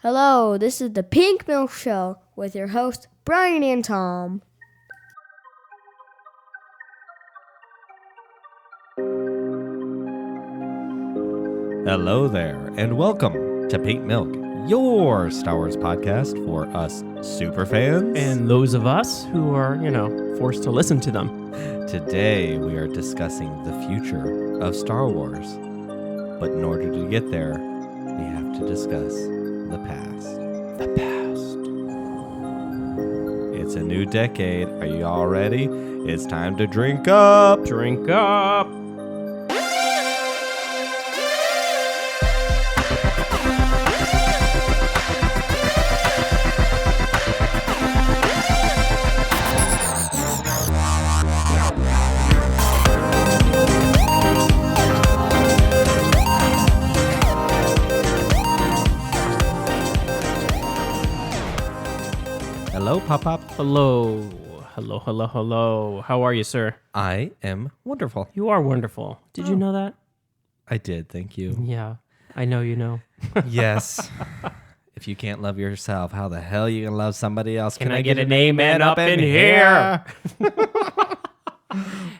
Hello, this is the Pink Milk Show with your hosts, Brian and Tom. Hello there, and welcome to Pink Milk, your Star Wars podcast for us superfans. And those of us who are, forced to listen to them. Today we are discussing the future of Star Wars. But in order to get there, we have to discuss the past. The past. It's a new decade. Are you all ready? It's time to drink up. Drink up. Hello, Pop-Pop. Hello. Hello, hello, hello. How are you, sir? I am wonderful. You are wonderful. Did you know that? I did, thank you. Yeah, I know you know. Yes. If you can't love yourself, how the hell you gonna love somebody else? Can I get an amen up in here?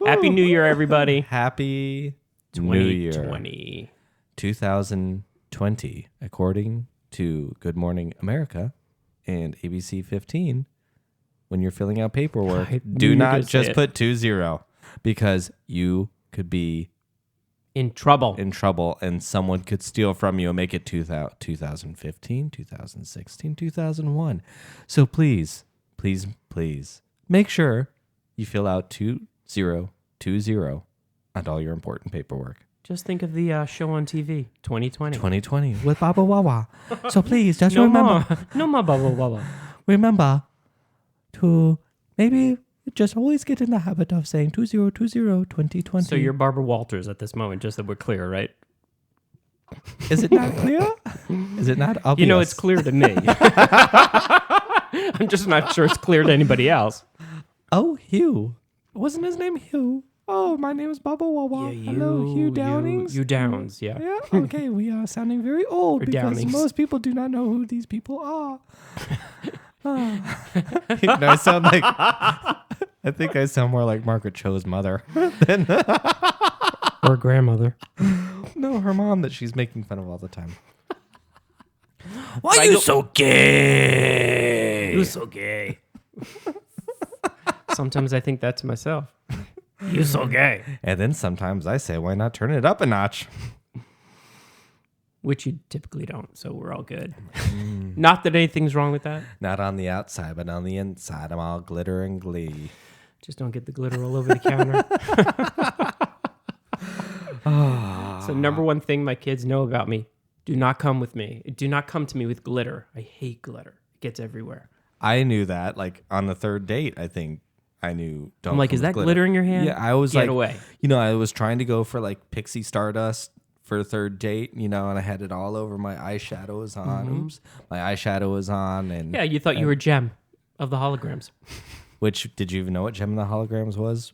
Happy New Year, everybody. Happy New Year. 2020. 2020, according to Good Morning America and ABC 15, when you're filling out paperwork, do not just put 20 because you could be in trouble and someone could steal from you and make it 2015, 2016, 2001. So please make sure you fill out 2020 on all your important paperwork. Just think of the show on TV, 2020. 2020 with Baba Wawa. So please just No remember. more. No more bubble bubble. Remember to maybe just always get in the habit of saying 2020. So you're Barbara Walters at this moment, just that we're clear, right? Is it not clear? Is it not obvious? It's clear to me. I'm just not sure it's clear to anybody else. Oh, Hugh. Wasn't his name Hugh? Oh, my name is Baba Wawa. Hello, Hugh Downings. You Downs, yeah. Yeah, okay. We are sounding very old Or because Downings. most people do not know who these people are. I sound like... I think I sound more like Margaret Cho's mother than... Or grandmother. No, her mom that she's making fun of all the time. Why are you so gay? You're so gay. Sometimes I think that to myself. You're so gay. And then sometimes I say, why not turn it up a notch? Which you typically don't, so we're all good. Not that anything's wrong with that. Not on the outside, but on the inside. I'm all glitter and glee. Just don't get the glitter all over the counter. So number one thing my kids know about me, do not come with me. Do not come to me with glitter. I hate glitter. It gets everywhere. I knew that, like, on the third date, I think I knew. Don't I'm like, come is with that glitter in your hand? Yeah, I was Get like, away. I was trying to go for, like, pixie stardust for a third date, and I had it all over. My eyeshadow was on. Mm-hmm. Oops. My eyeshadow was on. And Yeah, you thought you were Gem of the holograms. Which, did you even know what Gem of the Holograms was?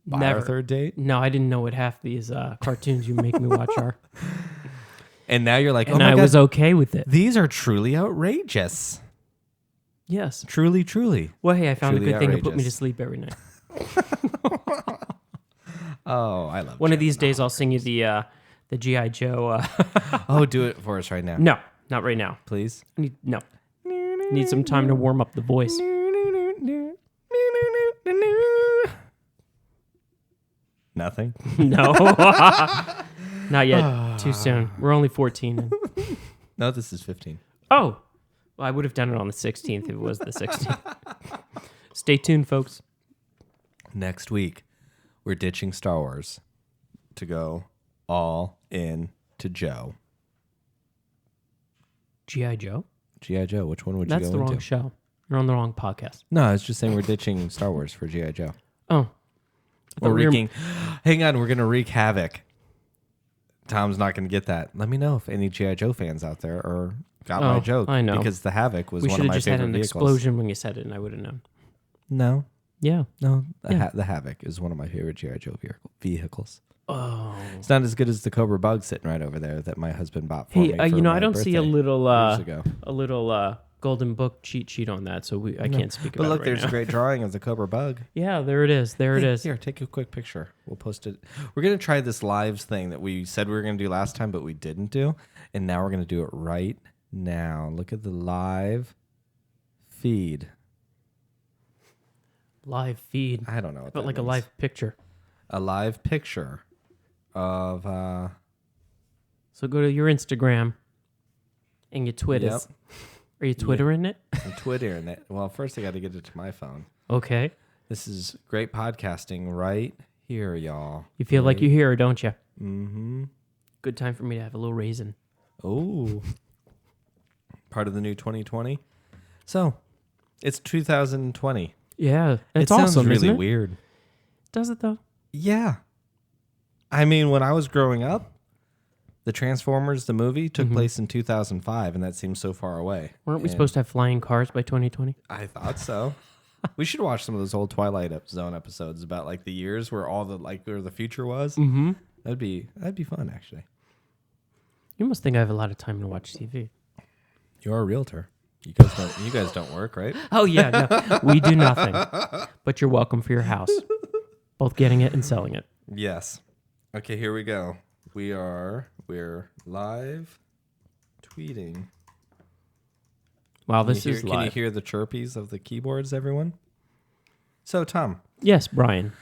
By Never. our third date? No, I didn't know what half these cartoons you make me watch are. And now you're like, And oh my I God, was okay with it. these are truly outrageous. Yes. Truly, truly. Well, hey, I found Truly a good thing to put me outrageous. to sleep every night. Oh, I love One of Gem. these days, I'll sing you the G.I. Joe. Oh, do it for us right now. No, not right now. Please. No. Need some time to warm up the voice. Nothing. No. Not yet. Too soon. We're only 14. No, this is 15. Oh. Well, I would have done it on the 16th if it was the 16th. Stay tuned, folks. Next week, we're ditching Star Wars to go all in to Joe. G.I. Joe? G.I. Joe, which one would That's you the go wrong into? show. You're on the wrong podcast. No, I was just saying we're ditching Star Wars for G.I. Joe. Oh. We're wreaking... Hang on, we're going to wreak havoc. Tom's not going to get that. Let me know if any G.I. Joe fans out there are got my joke. I know. Because the Havoc was We one should of have my just had favorite an vehicles. explosion when you said it, and I would have known. No, Yeah. no. Yeah. The Havoc is one of my favorite G.I. Joe vehicles. Oh. It's not as good as the Cobra Bug sitting right over there that my husband bought for me. Hey, for I my don't see a birthday little, years ago. golden book cheat sheet on that, so I can't speak about But look, it right there's now. a great drawing of the Cobra Bug. Yeah, there it is. There it is. Here, take a quick picture. We'll post it. We're going to try this lives thing that we said we were going to do last time, but we didn't do. And now we're going to do it right now. Look at the live feed. Live feed. I don't know what But that like a means. live picture. A live picture of... So go to your Instagram and you Twitter. Yep. Are you Twittering it? I'm Twittering it. Well, first I got to get it to my phone. Okay. This is great podcasting right here, y'all. You feel like you hear her, don't you? Mm-hmm. Good time for me to have a little raisin. Oh. Part of the new 2020. So, it's 2020. Yeah, it's it awesome. sounds really isn't it? weird. Does it though? Yeah. I mean, when I was growing up, the Transformers, the movie, took place in 2005, and that seems so far away. Weren't we supposed to have flying cars by 2020? I thought so. We should watch some of those old Twilight Zone episodes about like the years where all the where the future was. Mm-hmm. That'd be fun, actually. You must think I have a lot of time to watch TV. You're a realtor. You guys don't work, right? Oh yeah, no, we do nothing. But you're welcome for your house, both getting it and selling it. Yes. Okay, here we go. We're live tweeting. Wow, Can this you is hear, live. Can you hear the chirpies of the keyboards, everyone? So, Tom, Yes, Brian.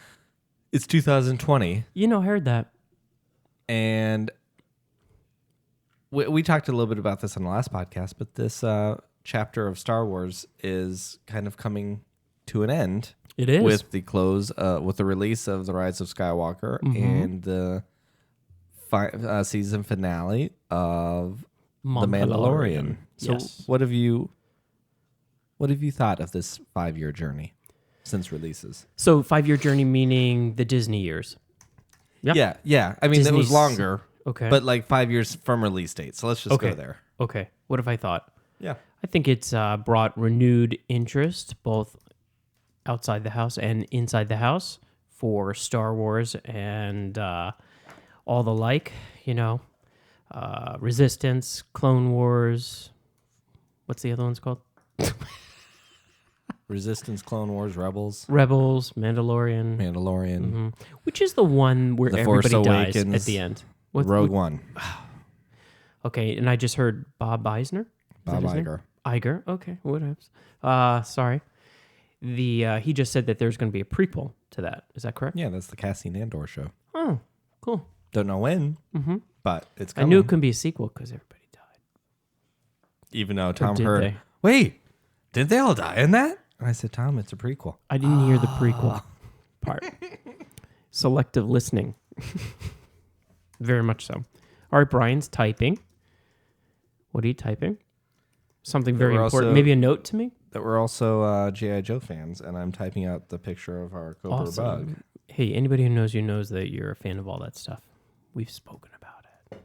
it's 2020, You know, I heard that. and we talked a little bit about this on the last podcast, but this chapter of Star Wars is kind of coming to an end. It is. With the with the release of The Rise of Skywalker and the season finale of The Mandalorian. So Yes. what have you thought of this 5-year journey since releases? So 5-year journey meaning the Disney years. Yep. Yeah. I mean, it was Disney's- longer, Okay. but like 5 years from release date. So let's just Okay. go there. Okay. What have I thought? Yeah. I think it's brought renewed interest both outside the house and inside the house for Star Wars and all the like, Resistance, Clone Wars. What's the other one's called? Resistance, Clone Wars, Rebels, Rebels, Mandalorian. Mandalorian, Which is the one where The Force everybody dies Awakens, at the end? Rogue One, Okay, and I just heard Bob Eisner. Is Bob that his name? Iger. Iger. Okay, whatever. Sorry. He just said that there's going to be a prequel to that. Is that correct? Yeah, that's the Cassian Andor show. Oh, cool. Don't know when, but it's I coming. knew it couldn't be a sequel because everybody died. Even though Tom did heard, they? wait, did they all die in that? And I said, Tom, it's a prequel. I didn't hear the prequel part. Selective listening. Very much so. All right, Brian's typing. What are you typing? Something very we're important. also- Maybe a note to me? That we're also G.I. Joe fans, and I'm typing out the picture of our Cobra Bug. Hey, anybody who knows you knows that you're a fan of all that stuff. We've spoken about it.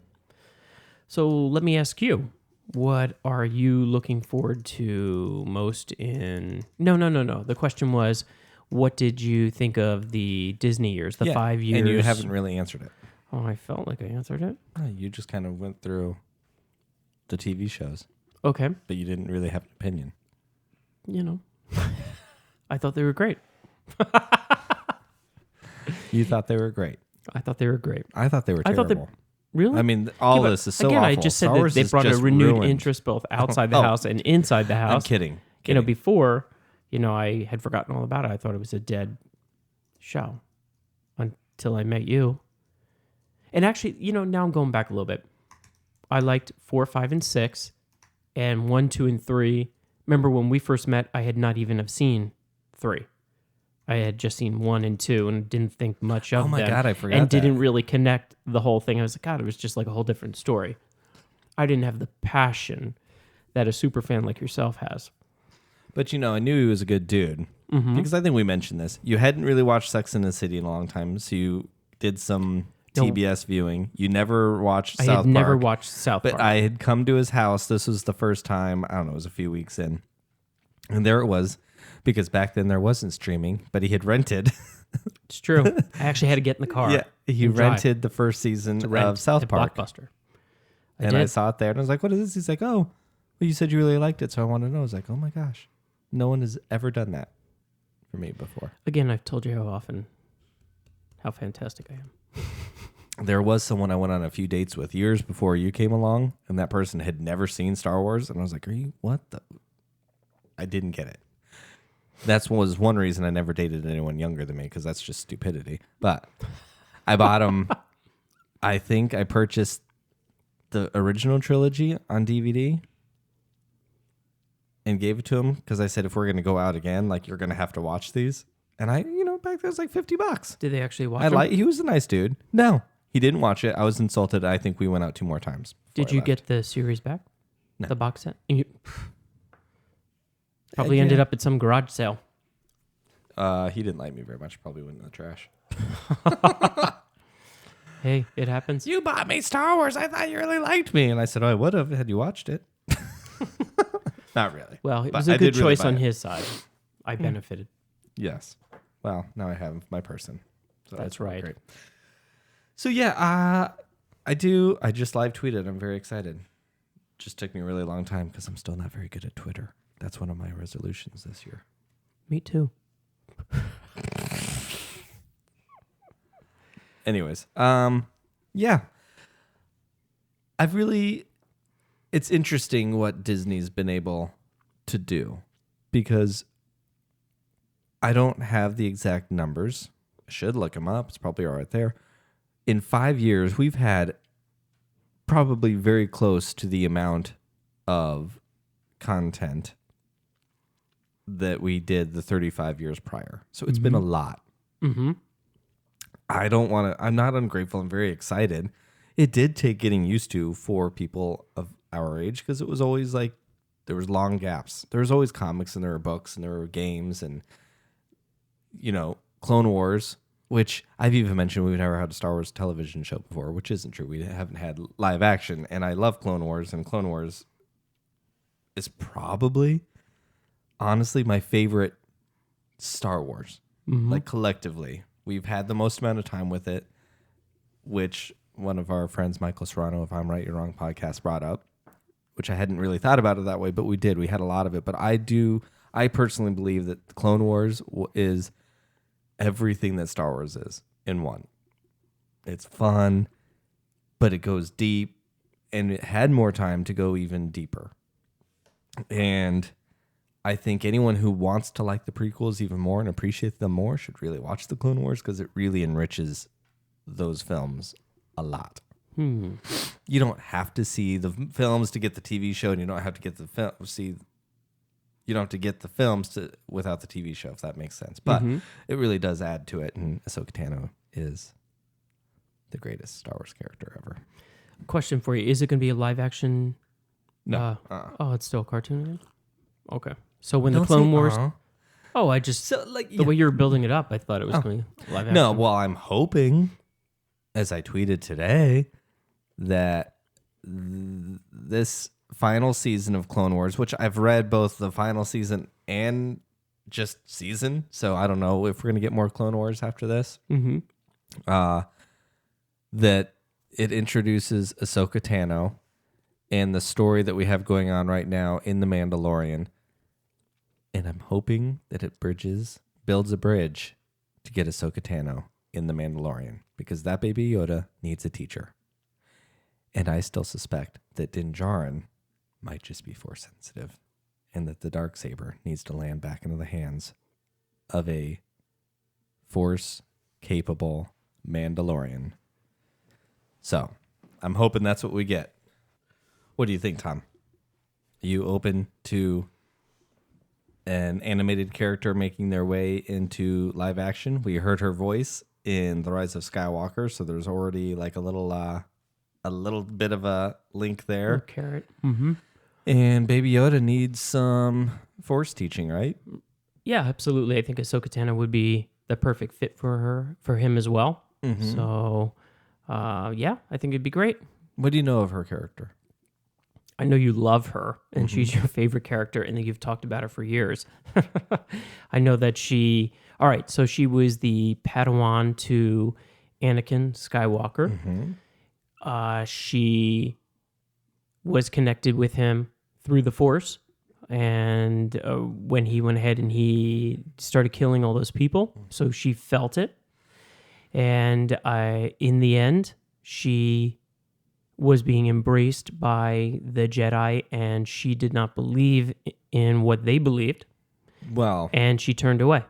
So let me ask you, what are you looking forward to most in... No. The question was, what did you think of the Disney years, the 5 years? And you haven't really answered it. Oh, I felt like I answered it. You just kind of went through the TV shows, Okay. but you didn't really have an opinion. I thought they were great. You thought they were great. I thought they were great. I thought they were I terrible. thought Really? I mean, all but this is so again, awful. I just said Star that Wars they is brought a just renewed ruined. interest both outside the Oh. house and inside the house. I'm kidding. Before, I had forgotten all about it. I thought it was a dead show until I met you. And actually, now I'm going back a little bit. I liked 4, 5, and 6, and 1, 2, and 3. Remember when we first met, I had not even have seen 3. I had just seen 1 and 2 and didn't think much of them. Oh my God, I forgot And that. didn't really connect the whole thing. I was like, God, it was just like a whole different story. I didn't have the passion that a super fan like yourself has. But I knew he was a good dude because I think we mentioned this. You hadn't really watched Sex and the City in a long time, so you did some TBS viewing. You never watched South I Park. had never watched South But Park. I had come to his house. This was the first time. I don't know. It was a few weeks in, and there it was. because back then there wasn't streaming, but he had rented. It's true. I actually had to get in the car. Yeah, he and drive rented the first season to rent of South at Park. Blockbuster. And I saw it there, and I was like, what is this? He's like, oh, well, you said you really liked it, so I want to know. I was like, oh my gosh. No one has ever done that for me before. Again, I've told you how fantastic I am. There was someone I went on a few dates with years before you came along, and that person had never seen Star Wars, and I was like, what the? I didn't get it. Was one reason I never dated anyone younger than me, because that's just stupidity. But I bought him. I think I purchased the original trilogy on DVD and gave it to him because I said, if we're going to go out again, like, you're going to have to watch these. And I, back there it was like $50. Did they actually watch it? He was a nice dude. No, he didn't watch it. I was insulted. I think we went out 2 more times. Did you get the series back? No. The box set? And you probably ended up at some garage sale. He didn't like me very much. Probably went in the trash. Hey, it happens. You bought me Star Wars. I thought you really liked me. And I said, I would have had you watched it. Not really. Well, it But was I a good did really choice buy on it. his side. I benefited. Yes. Well, now I have my person. So That's really right. Great. So yeah, I just live tweeted. I'm very excited. Just took me a really long time because I'm still not very good at Twitter. That's one of my resolutions this year. Me too. Anyways, yeah. It's interesting what Disney's been able to do, because I don't have the exact numbers. I should look them up. It's probably all right there. In 5 years, we've had probably very close to the amount of content that we did the 35 years prior. So it's been a lot. Mm-hmm. I'm not ungrateful. I'm very excited. It did take getting used to for people of our age, because it was always like there was long gaps. There was always comics and there were books and there were games and, Clone Wars, which I've even mentioned we've never had a Star Wars television show before, which isn't true. We haven't had live action, and I love Clone Wars, and Clone Wars is probably, honestly, my favorite Star Wars, like collectively. We've had the most amount of time with it, which one of our friends, Michael Serrano, If I'm Right, You're Wrong podcast brought up, which I hadn't really thought about it that way, but we did. We had a lot of it. But I personally believe that the Clone Wars is everything that Star Wars is in one. It's fun, but it goes deep, and it had more time to go even deeper. And I think anyone who wants to like the prequels even more and appreciate them more should really watch the Clone Wars, because it really enriches those films a lot. You don't have to see the films to get the TV show, and you don't have to get you don't have to get the films without the TV show, if that makes sense. But it really does add to it, and Ahsoka Tano is the greatest Star Wars character ever. Question for you. Is it going to be a live action? No. Oh, it's still a cartoon again? Okay. So when the Clone Wars... Oh, the way you were building it up, I thought it was going to be live action. No, well, I'm hoping, as I tweeted today, that this final season of Clone Wars, which I've read both the final season and just season, so I don't know if we're going to get more Clone Wars after this, that it introduces Ahsoka Tano and the story that we have going on right now in The Mandalorian. And I'm hoping that it builds a bridge to get Ahsoka Tano in The Mandalorian, because that baby Yoda needs a teacher. And I still suspect that Din Djarin might just be Force sensitive, and that the Darksaber needs to land back into the hands of a Force-capable Mandalorian. So, I'm hoping that's what we get. What do you think, Tom? Are you open to an animated character making their way into live action? We heard her voice in The Rise of Skywalker, so there's already like a little bit of a link there. Little carrot. Mm-hmm. And Baby Yoda needs some Force teaching, right? Yeah, absolutely. I think Ahsoka Tano would be the perfect fit for him as well. So, yeah, I think it'd be great. What do you know of her character? I know you love her, and she's your favorite character, and that you've talked about her for years. I know that all right, so she was the Padawan to Anakin Skywalker. She was connected with him through the Force, and when he went ahead and he started killing all those people, so she felt it. And in the end, she was being embraced by the Jedi, and she did not believe in what they believed, Well, and she turned away.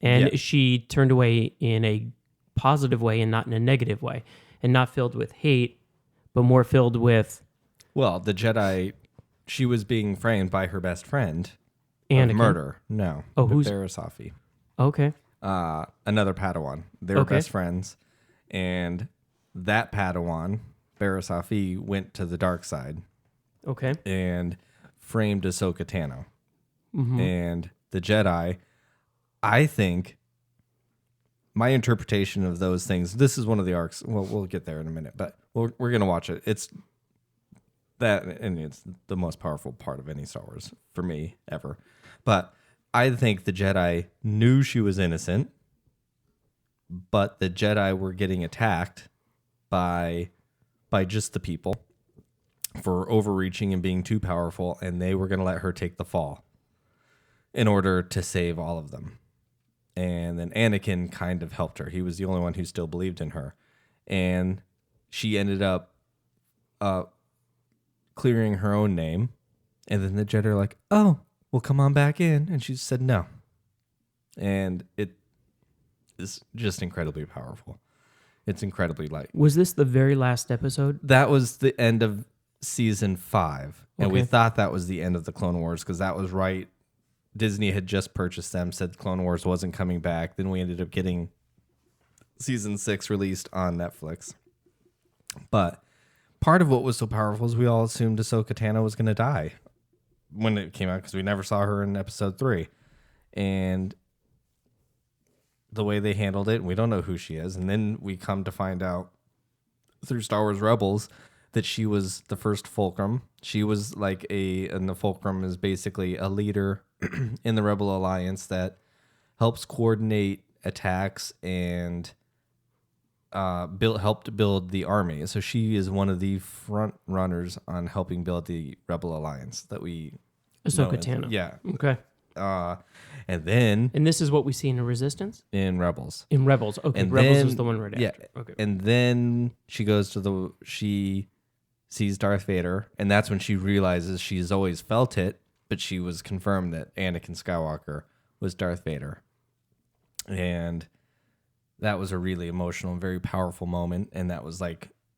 And Yeah. she turned away in a positive way and not in a negative way, and not filled with hate, but more filled with the Jedi, she was being framed by her best friend Anakin. of murder. No. Oh, who's- Barasafi. Okay. Another Padawan. They were Okay. best friends. And that Padawan, Barasafi, went to the dark side Okay. and framed Ahsoka Tano. Mm-hmm. And the Jedi, I think, my interpretation of those things, this is one of the arcs. Well, we'll get there in a minute, but we're going to watch it. It's that, and it's the most powerful part of any Star Wars for me ever. But I think the Jedi knew she was innocent, but the Jedi were getting attacked by just the people for overreaching and being too powerful, and they were going to let her take the fall in order to save all of them. And then Anakin kind of helped her. He was the only one who still believed in her. And she ended up clearing her own name. And then the Jedi are like, oh, well, come on back in. And she said no. And it is just incredibly powerful. It's incredibly light. Was this the very last episode? That was the end of season 5. And we Okay. thought that was the end of the Clone Wars because that was right. Disney had just purchased them, said Clone Wars wasn't coming back. Then we ended up getting season 6 released on Netflix. But part of what was so powerful is we all assumed Ahsoka Tano was going to die when it came out because we never saw her in episode 3. And the way they handled it, we don't know who she is. And then we come to find out through Star Wars Rebels that she was the first Fulcrum. She was and the Fulcrum is basically a leader in the Rebel Alliance that helps coordinate attacks and helped build the army. So she is one of the front runners on helping build the Rebel Alliance that we Ahsoka know. Tano. Yeah. Okay. And then And this is what we see in Resistance? in Rebels. In Rebels. Okay. And Rebels then- is the one right yeah. after. Okay. And then she sees Darth Vader, and that's when she realizes she's always felt it, but she was confirmed that Anakin Skywalker was Darth Vader. And that was a really emotional and very powerful moment. And that was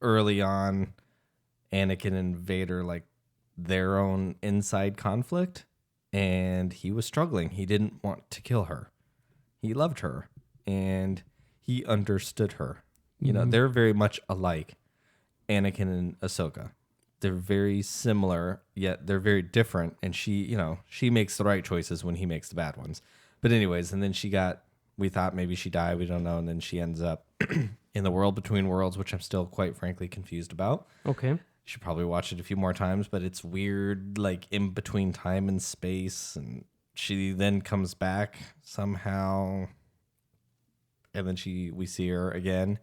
early on Anakin and Vader, their own inside conflict. And he was struggling. He didn't want to kill her. He loved her and he understood her. You know, they're very much alike, Anakin and Ahsoka. They're very similar, yet they're very different. And she makes the right choices when he makes the bad ones. But anyways, and then we thought maybe she died. We don't know. And then she ends up in the world between worlds, which I'm still quite frankly confused about. Okay. Should probably watch it a few more times, but it's weird, in between time and space. And she then comes back somehow. And then we see her again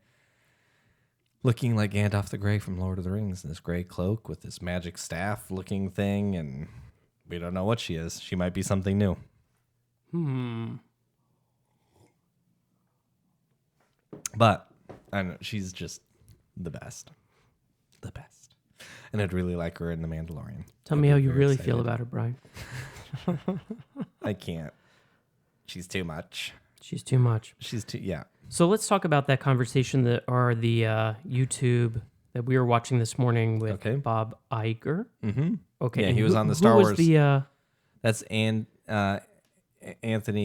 looking like Gandalf the Grey from Lord of the Rings in this gray cloak with this magic staff looking thing. And we don't know what she is. She might be something new. But I don't know, she's just the best. The best. And I'd really like her in The Mandalorian. Tell I'd me be how you very really excited. feel about her, Brian. I can't. She's too much. She's too much. She's too, yeah. So let's talk about that conversation the YouTube that we were watching this morning with Okay. Bob Iger. Mm-hmm. Okay. Yeah, and he was on the who Star was Wars. That's Anthony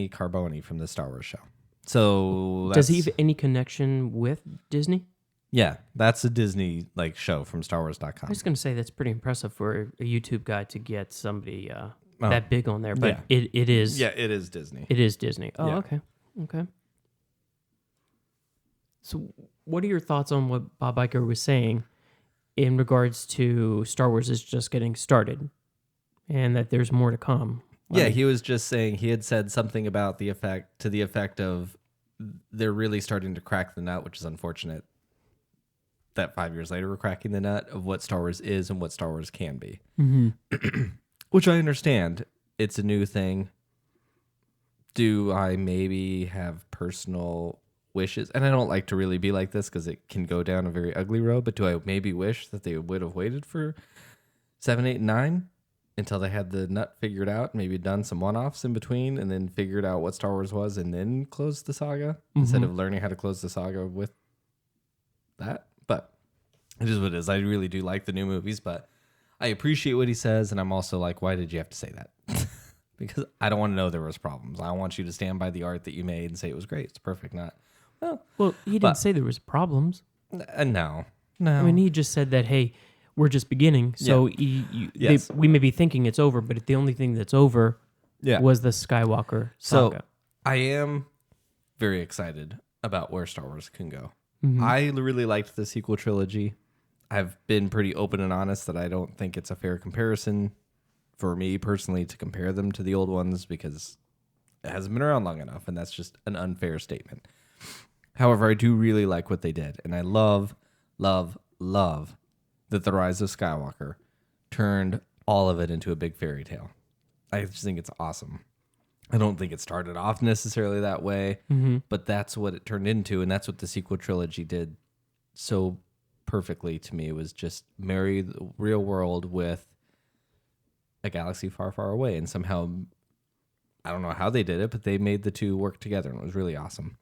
Carboni from the Star Wars show. So does he have any connection with Disney? Yeah, that's a Disney show from I StarWars.com. was going to say that's pretty impressive for a YouTube guy to get somebody that big on there, but Yeah. it is Yeah, it is Disney. it is Disney. Oh, Yeah. okay. So what are your thoughts on what Bob Iger was saying in regards to Star Wars is just getting started and that there's more to come. Yeah, he was just saying, he had said something about the effect of they're really starting to crack the nut, which is unfortunate that 5 years later we're cracking the nut of what Star Wars is and what Star Wars can be. Mm-hmm. Which I understand. It's a new thing. Do I maybe have personal wishes? And I don't like to really be like this because it can go down a very ugly road, but do I maybe wish that they would have waited for 7, 8, and 9 until they had the nut figured out, maybe done some one-offs in between, and then figured out what Star Wars was and then closed the saga instead of learning how to close the saga with that? But it is what it is. I really do like the new movies, but I appreciate what he says, and I'm also like, why did you have to say that? Because I don't want to know there was problems. I want you to stand by the art that you made and say it was great. It's perfect. Not Well, he didn't say there was problems. no. I mean, he just said that, hey, we're just beginning. So Yes. we may be thinking it's over, but the only thing that's over was the Skywalker saga. So I am very excited about where Star Wars can go. Mm-hmm. I really liked the sequel trilogy. I've been pretty open and honest that I don't think it's a fair comparison for me personally to compare them to the old ones because it hasn't been around long enough, and that's just an unfair statement. However, I do really like what they did, and I love, love, love that The Rise of Skywalker turned all of it into a big fairy tale. I just think it's awesome. I don't think it started off necessarily that way, but that's what it turned into, and that's what the sequel trilogy did so perfectly to me. It was just marry the real world with a galaxy far, far away, and somehow, I don't know how they did it, but they made the two work together, and it was really awesome.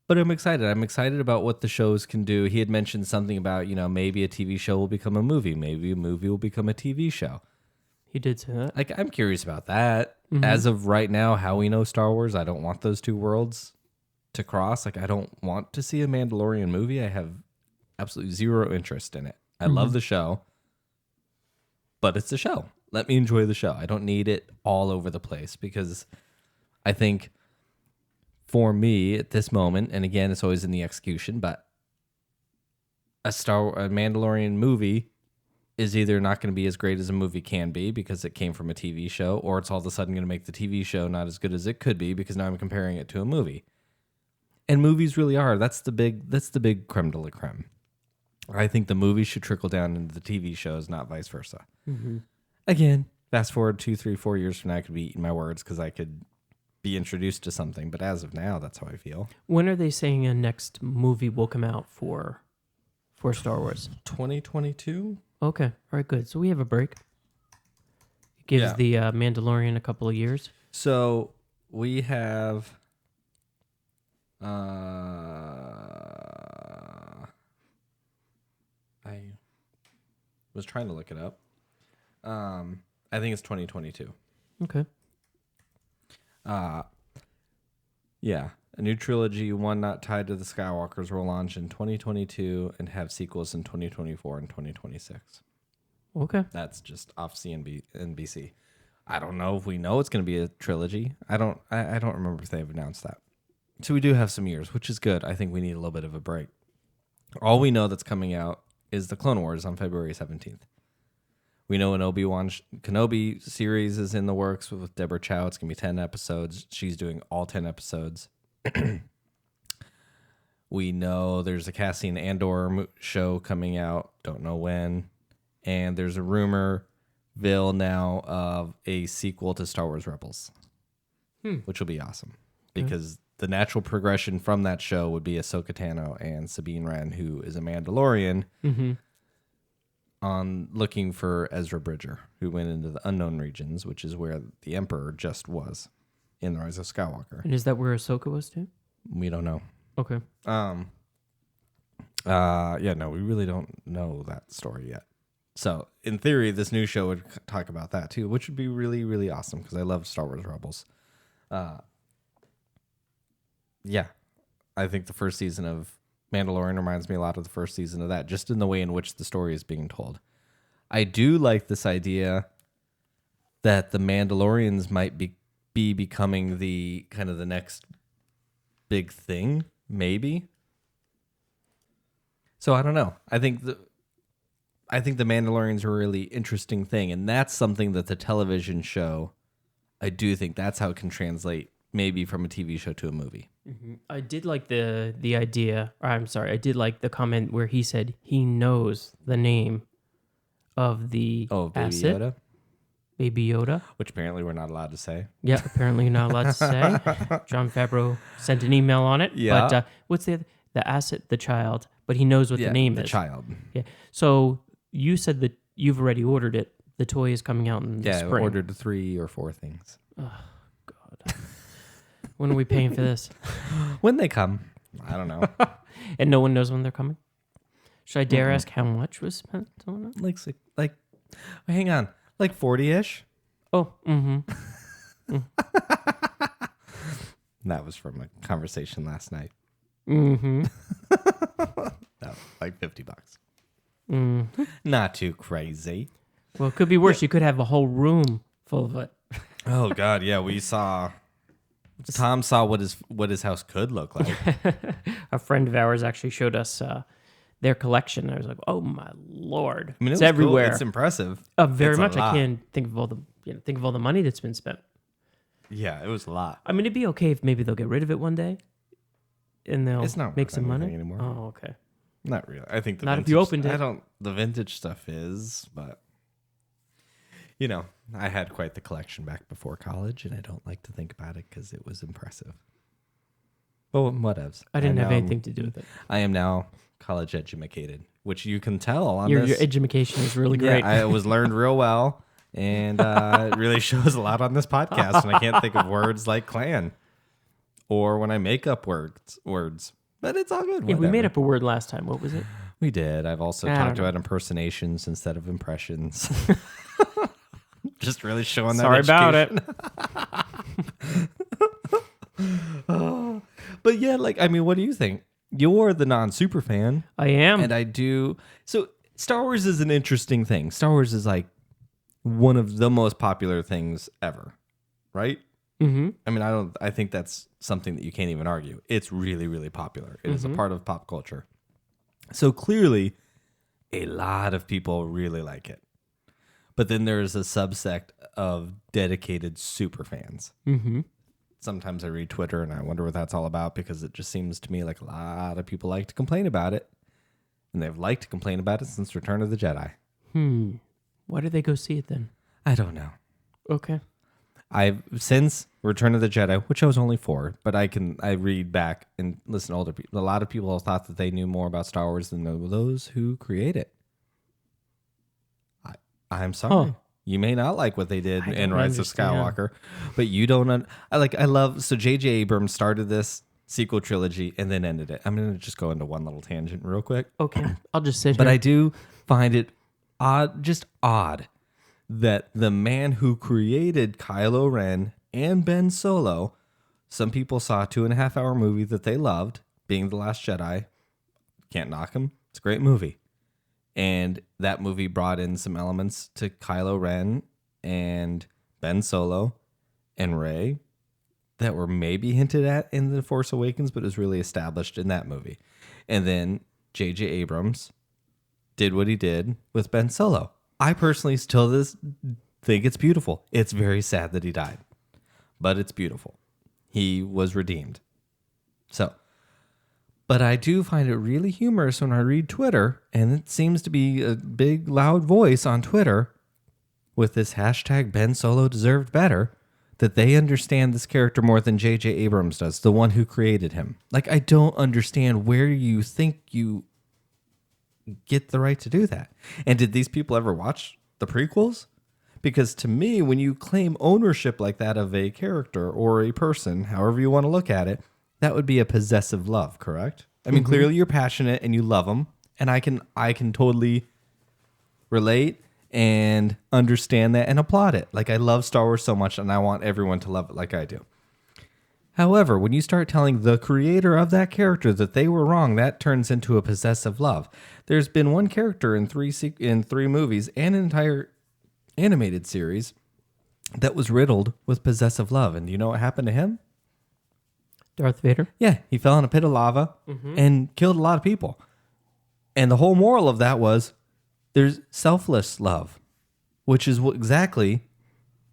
But I'm excited. I'm excited about what the shows can do. He had mentioned something about, maybe a TV show will become a movie. Maybe a movie will become a TV show. He did say that. Like, I'm curious about that. As of right now, how we know Star Wars, I don't want those two worlds to cross. Like, I don't want to see a Mandalorian movie. I have absolutely zero interest in it. I love the show, but it's a show. Let me enjoy the show. I don't need it all over the place because I think for me at this moment, and again, it's always in the execution, but a Mandalorian movie is either not going to be as great as a movie can be because it came from a TV show, or it's all of a sudden going to make the TV show not as good as it could be because now I'm comparing it to a movie. And movies really are. That's the big creme de la creme. I think the movies should trickle down into the TV shows, not vice versa. Again, fast forward 2, 3, 4 years from now, I could be eating my words because I could be introduced to something. But as of now, that's how I feel. When are they saying a next movie will come out for Star Wars? 2022? Okay. All right, good. So we have a break. It gives the Mandalorian a couple of years. So we have... I was trying to look it up. I think it's 2022. Okay. Yeah. A new trilogy, one not tied to the Skywalkers, will launch in 2022 and have sequels in 2024 and 2026. Okay. That's just off NBC. I don't know if we know it's going to be a trilogy. I don't remember if they've announced that. So we do have some years, which is good. I think we need a little bit of a break. All we know that's coming out is the Clone Wars on February 17th. We know an Obi-Wan Kenobi series is in the works with Deborah Chow. It's going to be 10 episodes. She's doing all 10 episodes. We know there's a Cassian Andor show coming out. Don't know when. And there's a rumorville now of a sequel to Star Wars Rebels, which will be awesome because the natural progression from that show would be Ahsoka Tano and Sabine Wren, who is a Mandalorian, on looking for Ezra Bridger, who went into the unknown regions, which is where the Emperor just was in The Rise of Skywalker. And is that where Ahsoka was too? We don't know. Okay. No, we really don't know that story yet. So, in theory, this new show would talk about that too, which would be really, really awesome because I love Star Wars Rebels. I think the first season of Mandalorian reminds me a lot of the first season of that, just in the way in which the story is being told. I do like this idea that the Mandalorians might be becoming the kind of the next big thing, maybe. So I don't know. I think the Mandalorian's a really interesting thing, and that's something that the television show, I do think that's how it can translate maybe from a TV show to a movie. Mm-hmm. I did like the idea. Or I'm sorry, I did like the comment where he said he knows the name of the Oh, Baby asset, Yoda, Baby Yoda. which apparently we're not allowed to say. Yeah, apparently you're not allowed to say. John Favreau sent an email on it. Yeah. But what's the asset? The child. But he knows what the name the is. child. Yeah. So you said that you've already ordered it. The toy is coming out in the Yeah, I spring. ordered 3 or 4 things. Oh, God. When are we paying for this? When they come, I don't know. And no one knows when they're coming? Should I dare ask how much was spent on it? like, hang on, like 40-ish. Oh, mm-hmm. That was from a conversation last night. Mm-hmm. No, like $50. Mm-hmm. Not too crazy. Well, it could be worse. You could have a whole room full of it. Oh God, yeah. Tom saw what his house could look like. A friend of ours actually showed us their collection. I was like, "Oh my lord!" I mean, it's was everywhere. Cool. It's impressive. Very It's a much. I lot. can't think of all the money that's been spent. Yeah, it was a lot. I mean, it'd be okay if maybe they'll get rid of it one day, and they'll It's not make worth some money anything anymore. Oh, okay. Not really. I think Not if you opened it. The vintage stuff is, but I had quite the collection back before college, and I don't like to think about it because it was impressive. But whatevs. I didn't have anything to do with it. I am now college educated, which you can tell on Your this. education is really great. Yeah, I was learned real well, and it really shows a lot on this podcast. And I can't think of words like clan, or when I make up words. But it's all good. Yeah, we made whatever. up a word last time. What was it? We did. I've also I don't talked know. about impersonations instead of impressions. Just really showing that. Sorry about it. But yeah, what do you think? You're the non-super fan, I am. and I do. So Star Wars is an interesting thing. Star Wars is like one of the most popular things ever, right? Mm-hmm. I mean, I think that's something that you can't even argue. It's really, really popular. It is a part of pop culture. So clearly, a lot of people really like it. But then there's a subsect of dedicated super fans. Mm-hmm. Sometimes I read Twitter and I wonder what that's all about, because it just seems to me like a lot of people like to complain about it. And they've liked to complain about it since Return of the Jedi. Why did they go see it then? I don't know. Okay. I've since Return of the Jedi, which I was only 4, but I read back and listen to older people. A lot of people thought that they knew more about Star Wars than those who create it. I'm sorry. Huh. You may not like what they did I in don't Rise of understand. Skywalker, but you don't. I love. So J.J. Abrams started this sequel trilogy and then ended it. I'm going to just go into one little tangent real quick. Okay. I'll just sit But here. I do find it odd that the man who created Kylo Ren and Ben Solo, some people saw a 2.5-hour movie that they loved, being The Last Jedi. Can't knock him. It's a great movie. And that movie brought in some elements to Kylo Ren and Ben Solo and Rey that were maybe hinted at in The Force Awakens, but was really established in that movie. And then J.J. Abrams did what he did with Ben Solo. I personally still think it's beautiful. It's very sad that he died, but it's beautiful. He was redeemed. But I do find it really humorous when I read Twitter, and it seems to be a big, loud voice on Twitter with this hashtag Ben Solo deserved better, that they understand this character more than J.J. Abrams does, the one who created him. Like, I don't understand where you think you get the right to do that. And did these people ever watch the prequels? Because to me, when you claim ownership like that of a character or a person, however you want to look at it, that would be a possessive love, correct? I mean, clearly you're passionate and you love them, and I can totally relate and understand that and applaud it. Like, I love Star Wars so much, and I want everyone to love it like I do. However, when you start telling the creator of that character that they were wrong, that turns into a possessive love. There's been one character in three movies and an entire animated series that was riddled with possessive love. And do you know what happened to him? Darth Vader. Yeah, he fell in a pit of lava and killed a lot of people. And the whole moral of that was there's selfless love, which is exactly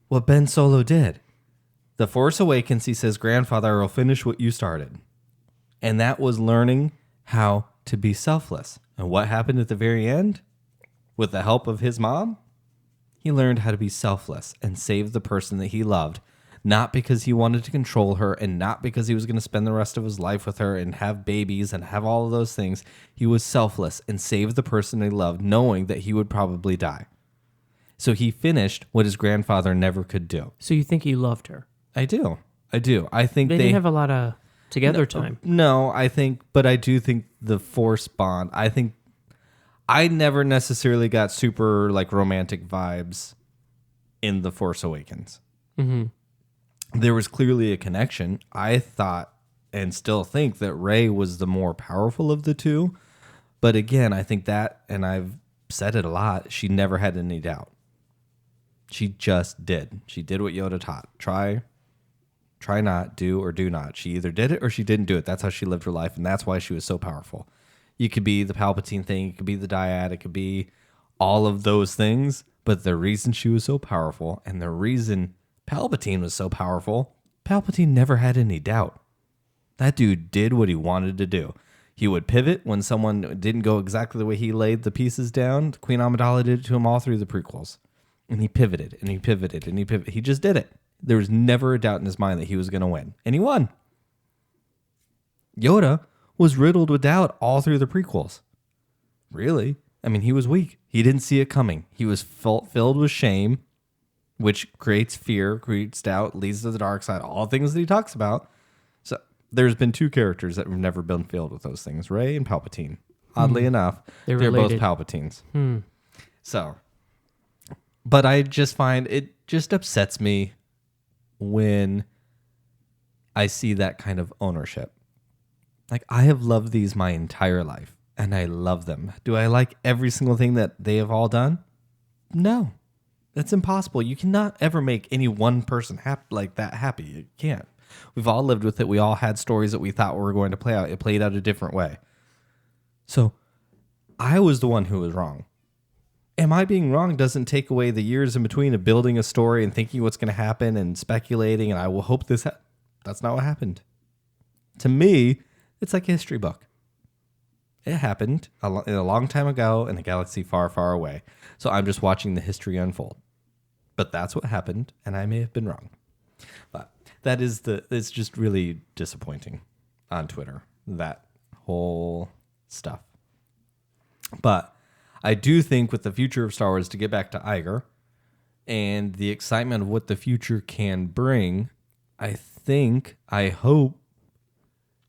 what Ben Solo did. The Force Awakens, he says, grandfather, I will finish what you started. And that was learning how to be selfless. And what happened at the very end? With the help of his mom, he learned how to be selfless and save the person that he loved. Not because he wanted to control her and not because he was going to spend the rest of his life with her and have babies and have all of those things. He was selfless and saved the person he loved, knowing that he would probably die. So he finished what his grandfather never could do. So you think he loved her? I do. I think They didn't have a lot of together time. No, but I do think the Force bond, I never necessarily got super like romantic vibes in The Force Awakens. Mm-hmm. There was clearly a connection. I thought and still think that Rey was the more powerful of the two. But again, I think that, and I've said it a lot, she never had any doubt. She just did. She did what Yoda taught. Try not, do or do not. She either did it or she didn't do it. That's how she lived her life, and that's why she was so powerful. You could be the Palpatine thing, it could be the dyad, it could be all of those things, but the reason she was so powerful and the reason Palpatine was so powerful, Palpatine never had any doubt. That dude did what he wanted to do. He would pivot when someone didn't go exactly the way he laid the pieces down. Queen Amidala did it to him all through the prequels. And he pivoted, and he pivoted, and he pivoted. He just did it. There was never a doubt in his mind that he was going to win. And he won. Yoda was riddled with doubt all through the prequels. Really? I mean, he was weak. He didn't see it coming. He was filled with shame, which creates fear, creates doubt, leads to the dark side, all things that he talks about. So there's been two characters that have never been filled with those things, Rey and Palpatine. Oddly enough, they're both Palpatines. So, but I just find it just upsets me when I see that kind of ownership. Like, I have loved these my entire life, and I love them. Do I like every single thing that they have all done? No. That's impossible. You cannot ever make any one person like that happy. You can't. We've all lived with it. We all had stories that we thought were going to play out. It played out a different way. So I was the one who was wrong. Am I being wrong doesn't take away the years in between of building a story and thinking what's going to happen and speculating, and I will hope this that's not what happened. To me, it's like a history book. It happened a long time ago in a galaxy far, far away. So I'm just watching the history unfold. But that's what happened, and I may have been wrong. But it's just really disappointing on Twitter, that whole stuff. But I do think with the future of Star Wars, to get back to Iger and the excitement of what the future can bring, I hope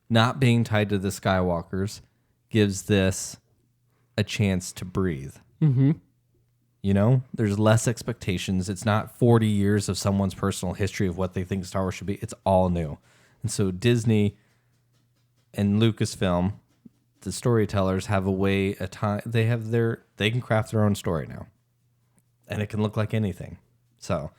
not being tied to the Skywalkers gives this a chance to breathe. Mm-hmm. You know, there's less expectations. It's not 40 years of someone's personal history of what they think Star Wars should be. It's all new. And so Disney and Lucasfilm, the storytellers, have a way, they can craft their own story now. And it can look like anything. So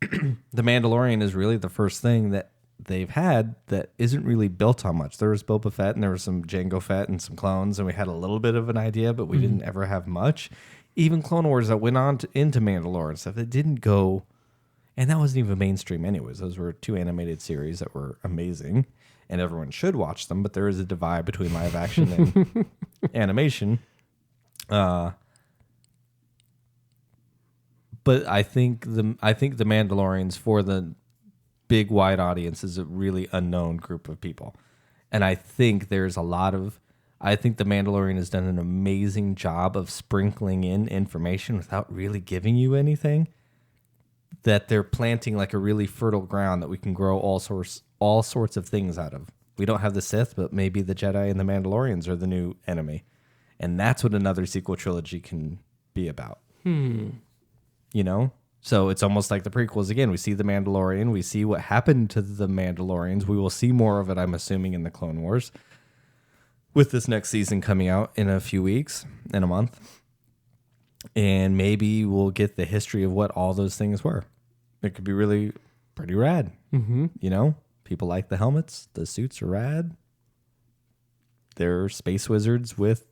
The Mandalorian is really the first thing that they've had that isn't really built on much. There was Boba Fett and there was some Jango Fett and some clones, and we had a little bit of an idea, but we didn't ever have much. Even Clone Wars that went on into Mandalore and stuff, that didn't go, and that wasn't even mainstream anyways. Those were 2 animated series that were amazing, and everyone should watch them, but there is a divide between live action and animation. But I think the Mandalorians, for the big wide audience, is a really unknown group of people, and I think there's a lot of. I think The Mandalorian has done an amazing job of sprinkling in information without really giving you anything. That they're planting like a really fertile ground that we can grow all sorts of things out of. We don't have the Sith, but maybe the Jedi and the Mandalorians are the new enemy, and that's what another sequel trilogy can be about. You know, so it's almost like the prequels again. We see the Mandalorian, we see what happened to the Mandalorians. We will see more of it, I'm assuming, in the Clone Wars, with this next season coming out in a few weeks, in a month. And maybe we'll get the history of what all those things were. It could be really pretty rad. Mm-hmm. You know, people like the helmets. The suits are rad. They're space wizards with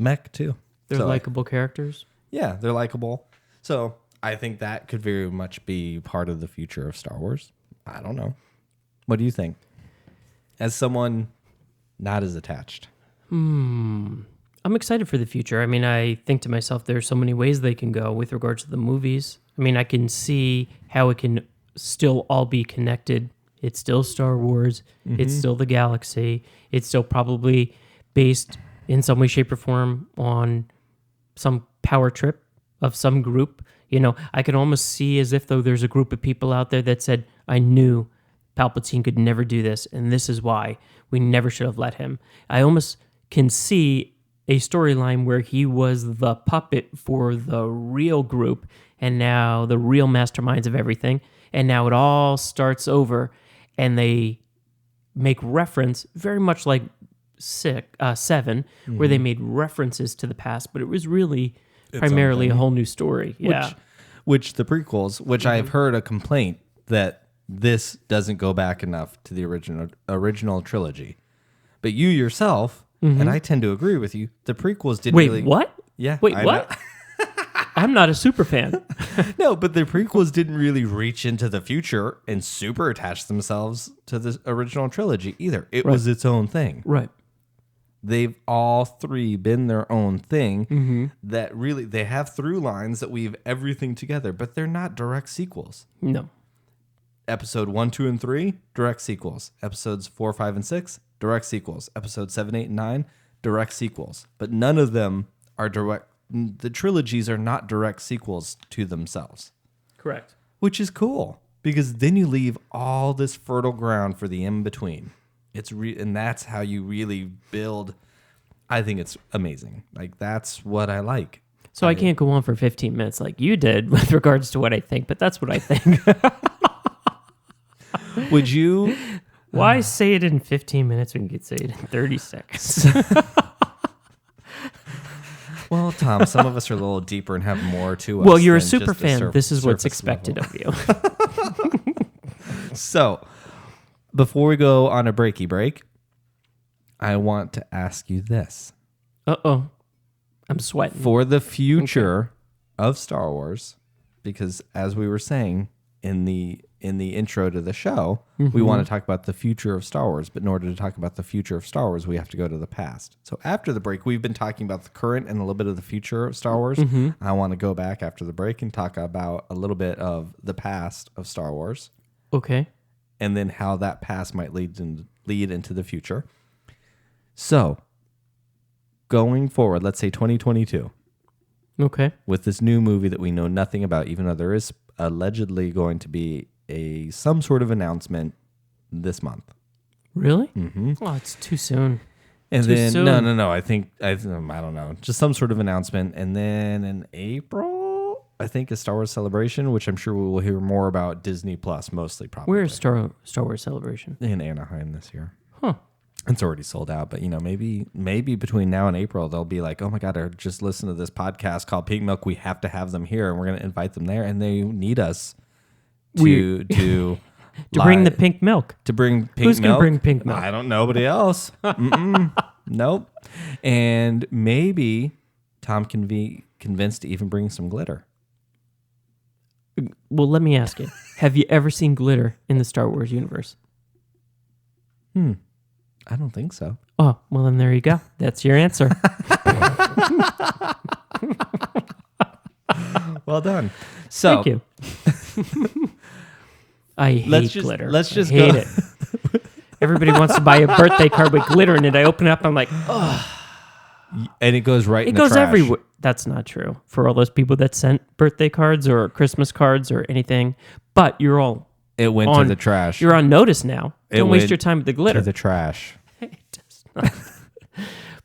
mech too. They're So, likable characters. Yeah, they're likable. So I think that could very much be part of the future of Star Wars. I don't know. What do you think? As someone not as attached. I'm excited for the future. I mean, I think to myself, there's so many ways they can go with regards to the movies. I mean, I can see how it can still all be connected. It's still Star Wars. It's still the galaxy. It's still probably based in some way, shape, or form on some power trip of some group. You know, I can almost see as if though there's a group of people out there that said, I knew Palpatine could never do this, and this is why we never should have let him. I almost can see a storyline where he was the puppet for the real group, and now the real masterminds of everything, and now it all starts over, and they make reference very much like Seven, where they made references to the past, but it was really primarily a whole new story. Yeah. Which the prequels, which I've heard a complaint that this doesn't go back enough to the original trilogy. But you yourself, and I tend to agree with you, the prequels didn't Wait, really... what? Yeah. Wait, what? I'm not a super fan. No, but the prequels didn't really reach into the future and super attach themselves to the original trilogy either. It was its own thing. Right. They've all three been their own thing that really, they have through lines that weave everything together, but they're not direct sequels. No. Episode 1, 2, and 3, direct sequels. Episodes 4, 5, and 6, direct sequels. Episodes 7, 8, and 9, direct sequels. But none of them are direct. The trilogies are not direct sequels to themselves. Correct. Which is cool, because then you leave all this fertile ground for the in-between. And that's how you really build. I think it's amazing. Like, that's what I like. So I can't go on for 15 minutes like you did with regards to what I think, but that's what I think. Would you? Why say it in 15 minutes when you could say it in 30 seconds? Well, Tom, some of us are a little deeper and have more to us. Well, you're a than super just the fan. This is what's surface expected level. of you. So, before we go on a breaky break, I want to ask you this. Uh-oh. I'm sweating. For the future of Star Wars, because as we were saying in the intro to the show, we want to talk about the future of Star Wars, but in order to talk about the future of Star Wars, we have to go to the past. So after the break, we've been talking about the current and a little bit of the future of Star Wars. I want to go back after the break and talk about a little bit of the past of Star Wars. Okay. And then how that past might lead into the future. So, going forward, let's say 2022. Okay. With this new movie that we know nothing about, even though there is allegedly going to be some sort of announcement this month. Really? Mm-hmm. Oh, it's too soon. And Too then soon. no, I don't know, just some sort of announcement, and then in April, I think a Star Wars Celebration, which I'm sure we will hear more about Disney Plus, mostly probably. Where's Star Wars Celebration? In Anaheim this year. Huh. It's already sold out, but maybe between now and April they'll be like, oh my God, I just listened to this podcast called Pink Milk. We have to have them here, and we're going to invite them there, and they need us to to bring the pink milk. To bring pink Who's milk. going to bring pink milk? I don't know. Nobody else. Nope. And maybe Tom can be convinced to even bring some glitter. Well, let me ask you. Have you ever seen glitter in the Star Wars universe? I don't think so. Oh, well, then there you go. That's your answer. Well done. So Thank you. I hate glitter. Let's just I hate go. it. Everybody wants to buy a birthday card with glitter in it. I open it up. I'm like, oh, And it goes right in it the goes trash. everywhere. That's not true for all those people that sent birthday cards or Christmas cards or anything. But you're all It went on to the trash. You're on notice now. It Don't waste went your time with the glitter. to the trash. It does not.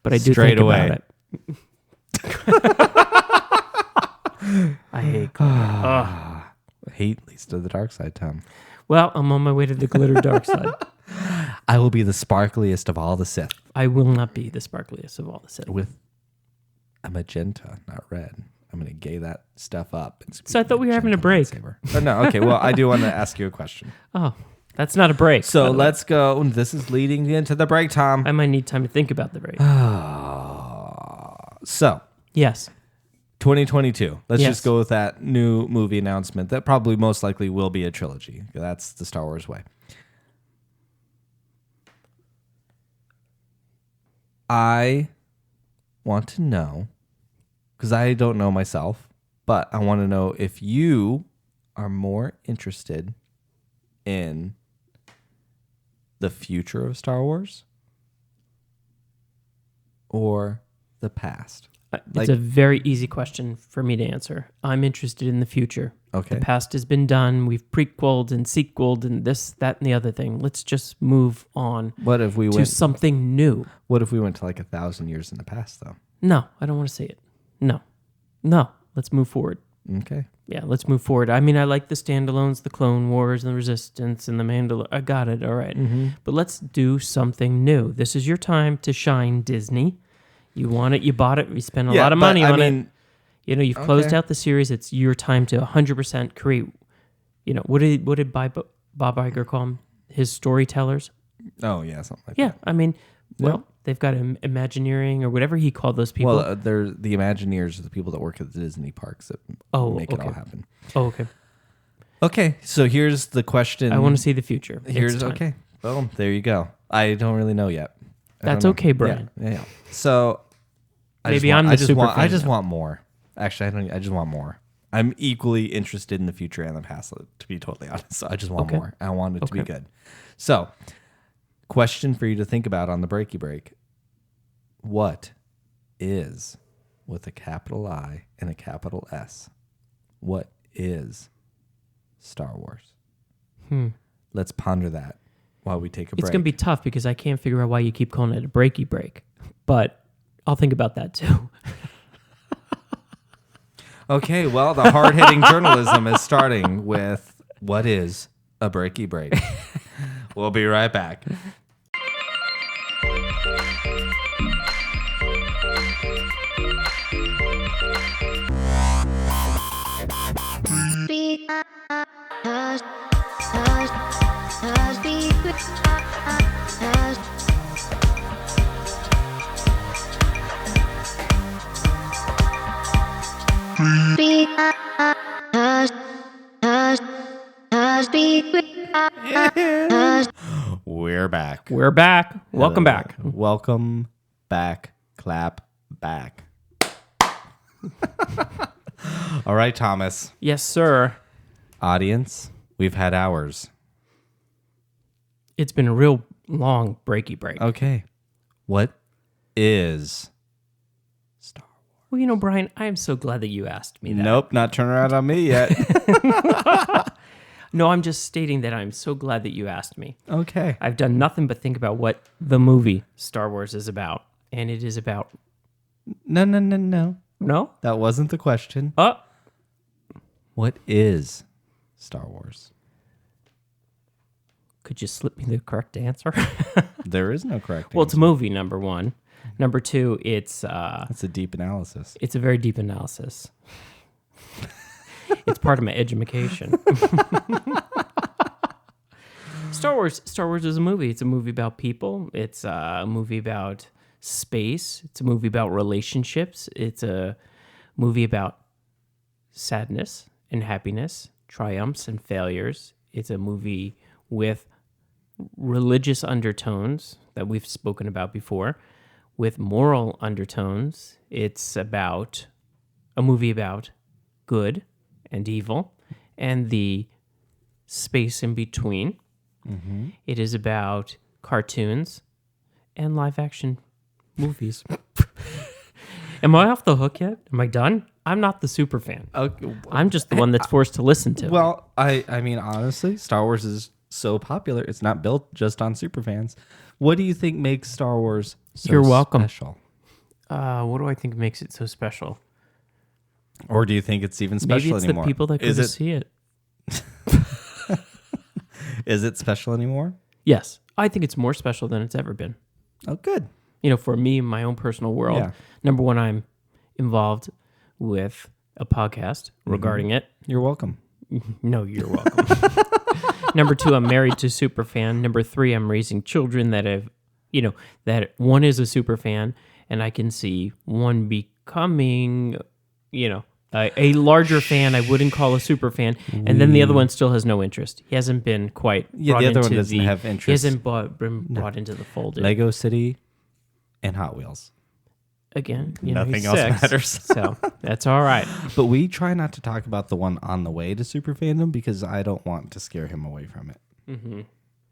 But I do Straight think away. about it. I hate glitter. Hate leads to the dark side, Tom. Well, I'm on my way to the glitter dark side. I will be the sparkliest of all the Sith. I will not be the sparkliest of all the Sith. With a magenta, not red. I'm going to gay that stuff up. So I thought we were having a break. Oh, no, okay. Well, I do want to ask you a question. Oh, that's not a break. by So the way. let's go. This is leading into the break, Tom. I might need time to think about the break. So, Yes. 2022. Let's Yes. just go with that new movie announcement that probably most likely will be a trilogy. That's the Star Wars way. I want to know, because I don't know myself, but I want to know if you are more interested in the future of Star Wars or the past. It's a very easy question for me to answer. I'm interested in the future. Okay. The past has been done. We've prequeled and sequeled and this, that, and the other thing. Let's just move on What if we to went? something new. What if we went to like 1,000 years in the past, though? No, I don't want to say it. No. Let's move forward. Okay. Yeah, let's move forward. I mean, I like the standalones, the Clone Wars, and the Resistance, and the Mandalorian. I got it. All right. But let's do something new. This is your time to shine, Disney. You want it. You bought it. We spent a lot of money on it. You know, you've closed out the series. It's your time to 100% create. You know, what did Bob Iger call them? His storytellers? Oh, yeah, something like Yeah. that. I mean, well, they've got Imagineering or whatever he called those people. Well, they're the Imagineers are the people that work at the Disney parks that make it all happen. Oh, okay. Okay, so here's the question. I want to see the future. Here's okay. Boom. There you go. I don't really know yet. That's okay, Brian. Yeah. So Maybe I'm the super fan I just now. want more. Actually, I don't. I just want more. I'm equally interested in the future and the past, to be totally honest. So I just want more. I want it to be good. So, question for you to think about on the breaky break. What is, with a capital I and a capital S, what is Star Wars? Let's ponder that while we take a break. It's going to be tough because I can't figure out why you keep calling it a breaky break. But I'll think about that too. Okay, well, the hard-hitting journalism is starting with what is a breaky break. We'll be right back. We're back. We're back. Welcome back. Welcome back. Clap back. All right, Thomas. Yes, sir. Audience, we've had hours. It's been a real long breaky break. Okay. What is Star Wars? Well, you know, Brian, I am so glad that you asked me that. Nope, not turning around on me yet. No, I'm just stating that I'm so glad that you asked me. Okay. I've done nothing but think about what the movie Star Wars is about. And it is about... No. No? That wasn't the question. What is Star Wars? Could you slip me the correct answer? There is no correct Well, it's a answer. movie, number one. Number two, it's That's a deep analysis. a very deep analysis. It's part of my education. Star Wars is a movie. It's a movie about people. It's a movie about space. It's a movie about relationships. It's a movie about sadness and happiness, triumphs and failures. It's a movie with religious undertones that we've spoken about before, with moral undertones. It's about a movie about good and evil and the space in between. Mm-hmm. It is about cartoons and live action movies. Am I off the hook yet? Am I done? I'm not the super fan. Okay. I'm just the one that's forced to listen to. Well, I mean, honestly, Star Wars is so popular. It's not built just on superfans. What do you think makes Star Wars so You're welcome. special? What do I think makes it so special? Or do you think it's even special Maybe it's anymore? the people that go to see it. Is it special anymore? Yes, I think it's more special than it's ever been. Oh, good. You know, for me, my own personal world, Yeah. number one, I'm involved with a podcast regarding it. You're welcome. No, you're welcome. Number two, I'm married to a super fan. Number three, I'm raising children that have, that one is a super fan, and I can see one becoming, a larger fan. I wouldn't call a super fan. And then the other one still has no interest. He hasn't been quite brought the other into one doesn't have interest. He hasn't been brought into the fold. Lego City and Hot Wheels. Again, Nothing he's else 6, matters. So that's all right. But we try not to talk about the one on the way to super fandom because I don't want to scare him away from it. Mm-hmm.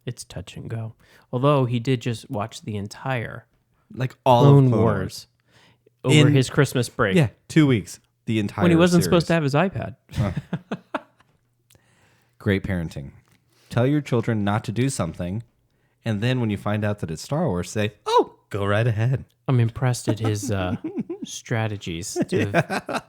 It's touch and go. Although he did just watch the entire Like all Clone of Clone Wars over his Christmas break. Yeah, 2 weeks. The entire when he wasn't series. supposed to have his iPad. Great parenting. Tell your children not to do something, and then when you find out that it's Star Wars, say, "Oh, go right ahead." I'm impressed at his strategies to have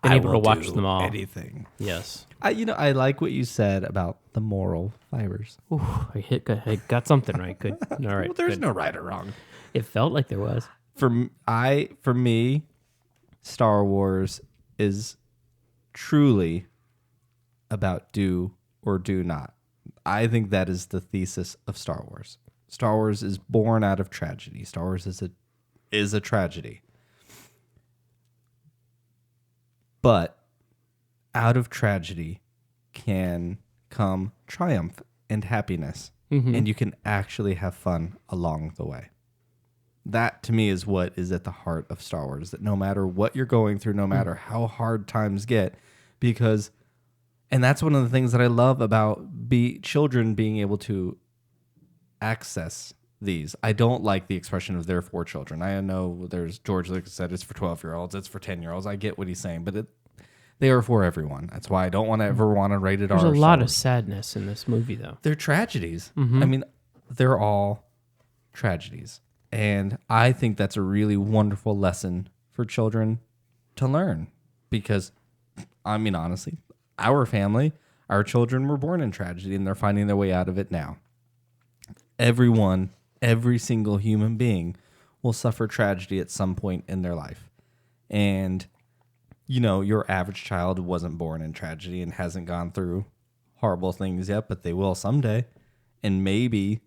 been able to watch them all. Anything. Yes. I like what you said about the moral fibers. Ooh, I got something right. Good. All right. Well, there's good. no right or wrong. It felt like there was. For me, Star Wars is truly about do or do not. I think that is the thesis of Star Wars. Star Wars is born out of tragedy. Star Wars is a tragedy. But out of tragedy can come triumph and happiness. Mm-hmm. And you can actually have fun along the way. That, to me, is what is at the heart of Star Wars. That no matter what you're going through, no matter how hard times get, and that's one of the things that I love about children being able to access these. I don't like the expression of they're for children. I know there's George Lucas said it's for 12-year-olds, it's for 10-year-olds. I get what he's saying, but they are for everyone. That's why I don't want to ever want to rate it R. There's a lot of sadness in this movie, though. They're tragedies. I mean, they're all tragedies. And I think that's a really wonderful lesson for children to learn because, I mean, honestly, our family, our children were born in tragedy and they're finding their way out of it now. Everyone, every single human being will suffer tragedy at some point in their life. And, your average child wasn't born in tragedy and hasn't gone through horrible things yet, but they will someday. And maybe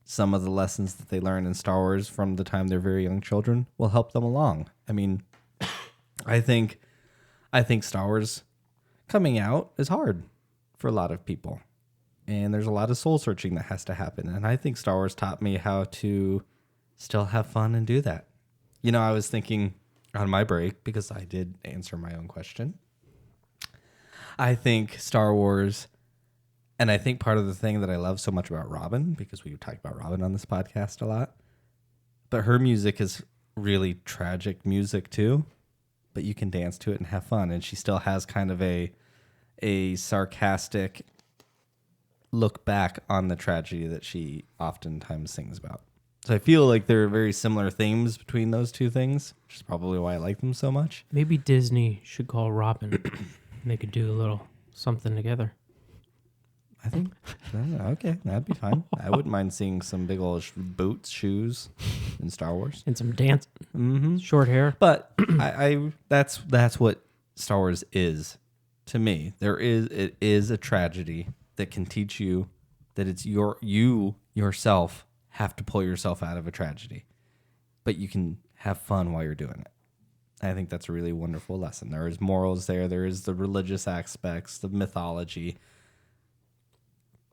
some of the lessons that they learn in Star Wars from the time they're very young children will help them along. I mean, I think Star Wars coming out is hard for a lot of people. And there's a lot of soul searching that has to happen. And I think Star Wars taught me how to still have fun and do that. I was thinking on my break, because I did answer my own question. I think Star Wars, and I think part of the thing that I love so much about Robin, because we talk about Robin on this podcast a lot, but her music is really tragic music too, but you can dance to it and have fun. And she still has kind of a sarcastic look back on the tragedy that she oftentimes sings about. So I feel like there are very similar themes between those two things, which is probably why I like them so much. Maybe Disney should call Robin. And they could do a little something together. I think, okay, that'd be fine. I wouldn't mind seeing some big old boots, shoes in Star Wars. And some dance, Mm-hmm. short hair. But that's what Star Wars is to me. It is a tragedy that can teach you that it's you yourself have to pull yourself out of a tragedy, but you can have fun while you're doing it. I think that's a really wonderful lesson. There is morals there. There is the religious aspects, the mythology,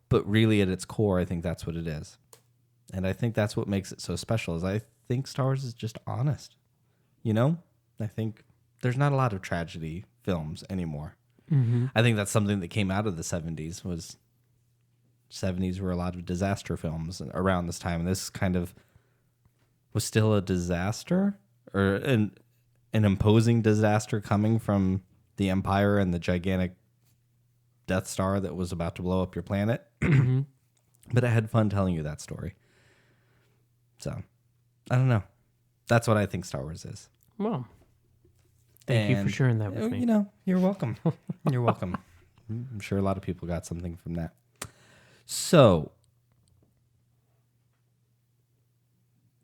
but really at its core, I think that's what it is. And I think that's what makes it so special is I think Star Wars is just honest. I think there's not a lot of tragedy films anymore. Mm-hmm. I think that's something that came out of the 70s was 70s were a lot of disaster films around this time. And this kind of was still a disaster or an imposing disaster coming from the Empire and the gigantic Death Star that was about to blow up your planet. Mm-hmm. But I had fun telling you that story. So, I don't know. That's what I think Star Wars is. Well, thank you for sharing that with me. You're welcome. You're welcome. I'm sure a lot of people got something from that. So,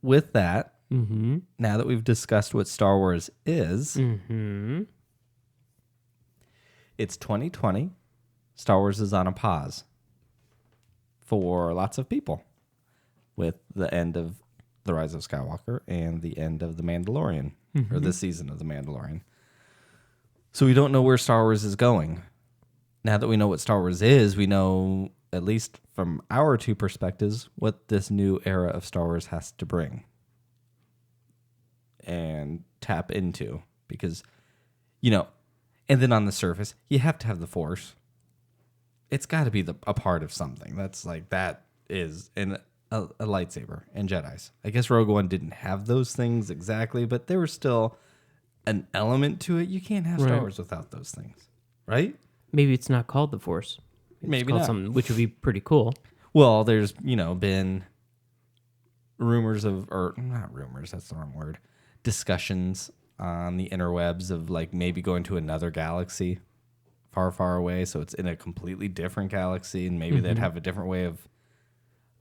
with that, Mm-hmm. now that we've discussed what Star Wars is, Mm-hmm. it's 2020. Star Wars is on a pause for lots of people with the end of The Rise of Skywalker and the end of The Mandalorian. or this season of The Mandalorian. So we don't know where Star Wars is going. Now that we know what Star Wars is, we know, at least from our two perspectives, what this new era of Star Wars has to bring and tap into. Because, and then on the surface, you have to have the Force. It's got to be a part of something. That is a lightsaber and Jedis. I guess Rogue One didn't have those things exactly, but there was still an element to it. You can't have Star Wars without those things, right? Maybe it's not called the Force. Maybe it's called not. something, which would be pretty cool. Well, there's, been rumors or not rumors, that's the wrong word, discussions on the interwebs of maybe going to another galaxy far, far away. So it's in a completely different galaxy, and maybe they'd have a different way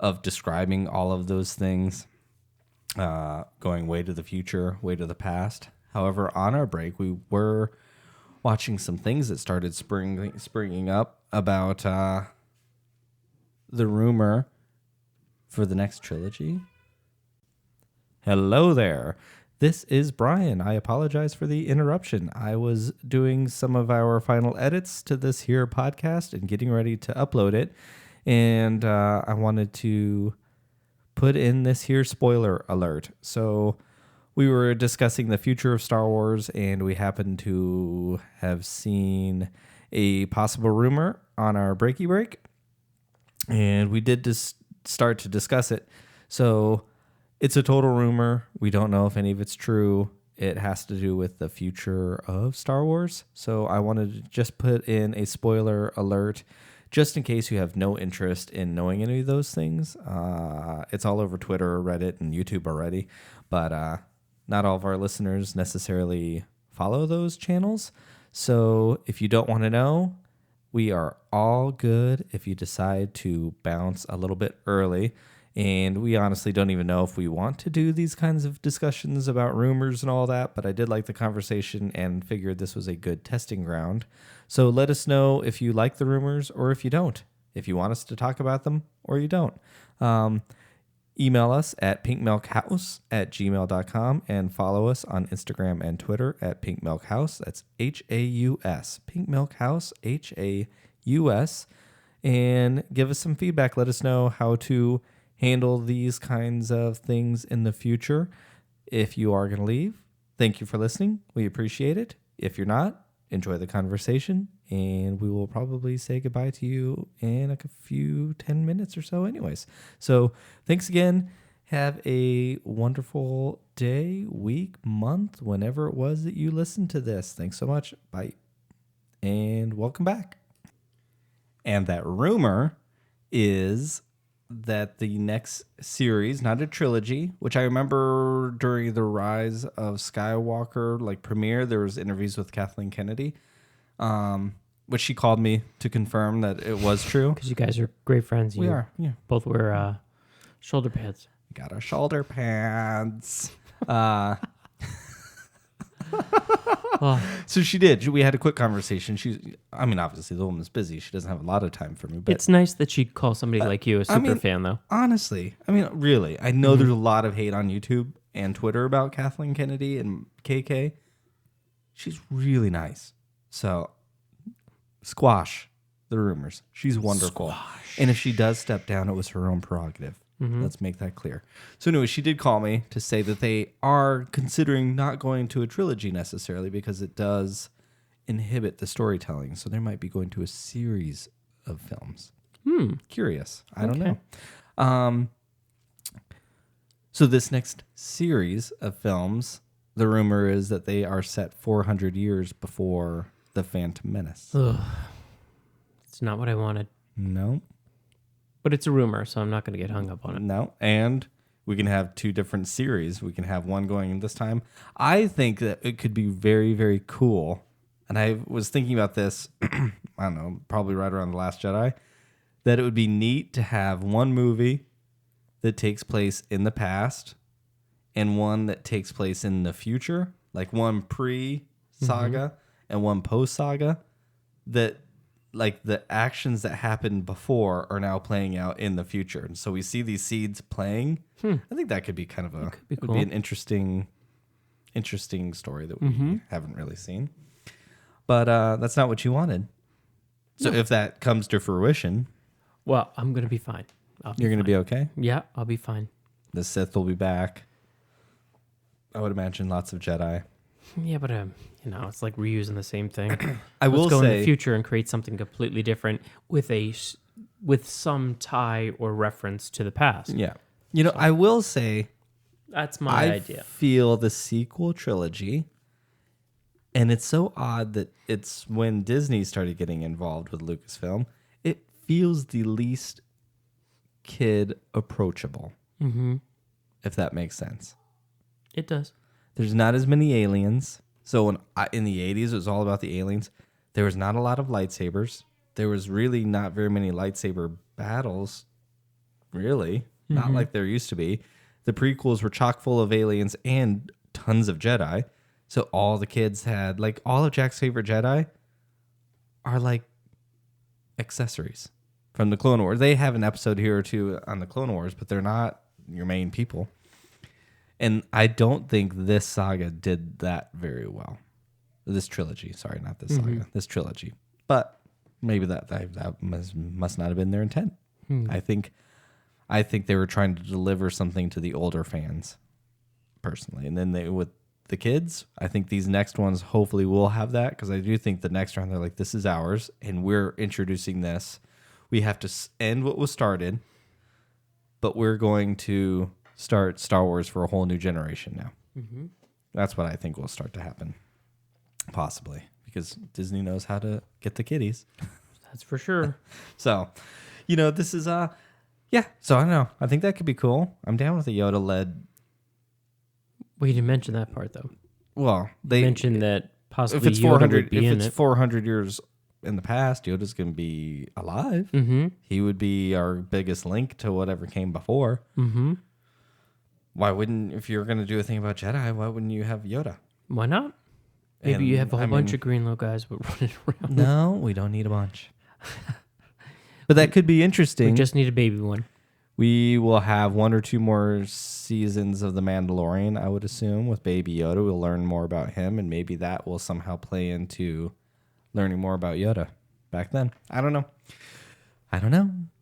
of describing all of those things, going way to the future, way to the past. However, on our break, we were watching some things that started springing up about the rumor for the next trilogy. Hello there. This is Brian. I apologize for the interruption. I was doing some of our final edits to this here podcast and getting ready to upload it. And I wanted to put in this here spoiler alert. So we were discussing the future of Star Wars, and we happened to have seen a possible rumor on our breaky break. And we did just start to discuss it. So it's a total rumor. We don't know if any of it's true. It has to do with the future of Star Wars. So I wanted to just put in a spoiler alert just in case you have no interest in knowing any of those things. It's all over Twitter, Reddit, and YouTube already. But not all of our listeners necessarily follow those channels. So if you don't want to know, we are all good if you decide to bounce a little bit early. And we honestly don't even know if we want to do these kinds of discussions about rumors and all that, but I did like the conversation and figured this was a good testing ground. So let us know if you like the rumors or if you don't, if you want us to talk about them or you don't. Email us at pinkmilkhouse@gmail.com and follow us on Instagram and Twitter at pinkmilkhouse. That's Haus, Pink Milk House, Haus. And give us some feedback. Let us know how to handle these kinds of things in the future. If you are going to leave, thank you for listening. We appreciate it. If you're not, enjoy the conversation, and we will probably say goodbye to you in a few 10 minutes or so anyways. So thanks again. Have a wonderful day, week, month, whenever it was that you listened to this. Thanks so much. Bye. And welcome back. And that rumor is that the next series, not a trilogy, which I remember during the Rise of Skywalker premiere, there was interviews with Kathleen Kennedy, which she called me to confirm that it was true. Because you guys are great friends. We are, yeah. Both wear shoulder pads. We got our shoulder pads. So she did. We had a quick conversation. Obviously the woman's busy. She doesn't have a lot of time for me. But it's nice that she calls somebody like you a super fan, though. Honestly, really, I know there's a lot of hate on YouTube and Twitter about Kathleen Kennedy and KK. She's really nice. So squash the rumors. She's wonderful. Squash. And if she does step down, it was her own prerogative. Let's make that clear. So anyway, she did call me to say that they are considering not going to a trilogy necessarily because it does inhibit the storytelling. So they might be going to a series of films. Curious. I don't know. So this next series of films, the rumor is that they are set 400 years before The Phantom Menace. Ugh. It's not what I wanted. No. But it's a rumor, so I'm not going to get hung up on it. No, and we can have two different series. We can have one going this time. I think that it could be very, very cool. And I was thinking about this, I don't know, probably right around The Last Jedi, that it would be neat to have one movie that takes place in the past and one that takes place in the future, like one pre-saga and one post-saga, that the actions that happened before are now playing out in the future. And so we see these seeds playing. I think that could be kind of would be an interesting interesting story that we haven't really seen. But that's not what you wanted. So if that comes to fruition, Well, I'm going to be fine. you're going to be okay. Yeah, I'll be fine. The Sith will be back. I would imagine lots of Jedi. Yeah, but it's like reusing the same thing. I will Let's go in say, the future and create something completely different with some tie or reference to the past. yeah. I will say, That's my I idea. feel the sequel trilogy, and it's so odd that it's when Disney started getting involved with Lucasfilm, it feels the least kid approachable, if that makes sense. It does. There's not as many aliens. So in the 80s, it was all about the aliens. There was not a lot of lightsabers. There was really not very many lightsaber battles, really. Not like there used to be. The prequels were chock full of aliens and tons of Jedi. So all the kids had, like, all of Jack's favorite Jedi are like accessories from the Clone Wars. They have an episode here or two on the Clone Wars, but they're not your main people. And I don't think this saga did that very well. This trilogy, sorry, not this saga. This trilogy, but maybe that must not have been their intent. I think they were trying to deliver something to the older fans, personally, and then with the kids, I think these next ones hopefully will have that, because I do think the next round they're like, this is ours, and we're introducing this. We have to end what was started, but we're going to start Star Wars for a whole new generation now. That's what I think will start to happen, possibly, because Disney knows how to get the kiddies. That's for sure. So, this is yeah. So I don't know. I think that could be cool. I'm down with a Yoda-led. We didn't mention that part though. Well, They mentioned that possibly if it's Yoda 400, would be in it. 400 years in the past, Yoda's going to be alive. He would be our biggest link to whatever came before. Why wouldn't, if you're going to do a thing about Jedi, why wouldn't you have Yoda? Why not? Maybe And, you have a whole I bunch mean- of Greenlow guys running around. No, we don't need a bunch. But that could be interesting. We just need a baby one. We will have one or two more seasons of The Mandalorian, I would assume, with Baby Yoda. We'll learn more about him, and maybe that will somehow play into learning more about Yoda back then. I don't know.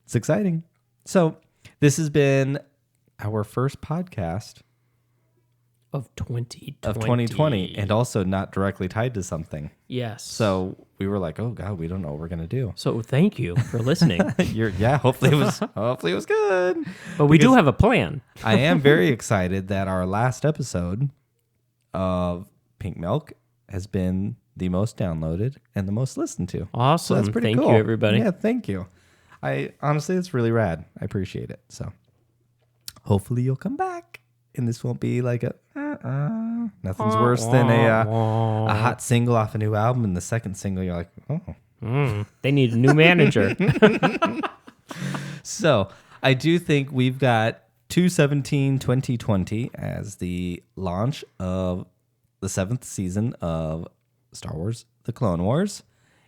It's exciting. So this has been our first podcast Of 2020. of 2020, and also not directly tied to something. Yes. So we were like, oh God, we don't know what we're going to do. So thank you for listening. Hopefully it was good. But we do have a plan. I am very excited that our last episode of Pink Milk has been the most downloaded and the most listened to. Awesome. So that's pretty Thank cool. you, everybody. Yeah, thank you. I honestly, it's really rad. I appreciate it. So hopefully you'll come back, and this won't be like a nothing's worse than a hot single off a new album, and the second single you're like, oh. They need a new manager. So I do think we've got 2/17/2020 as the launch of the 7th season of Star Wars: The Clone Wars.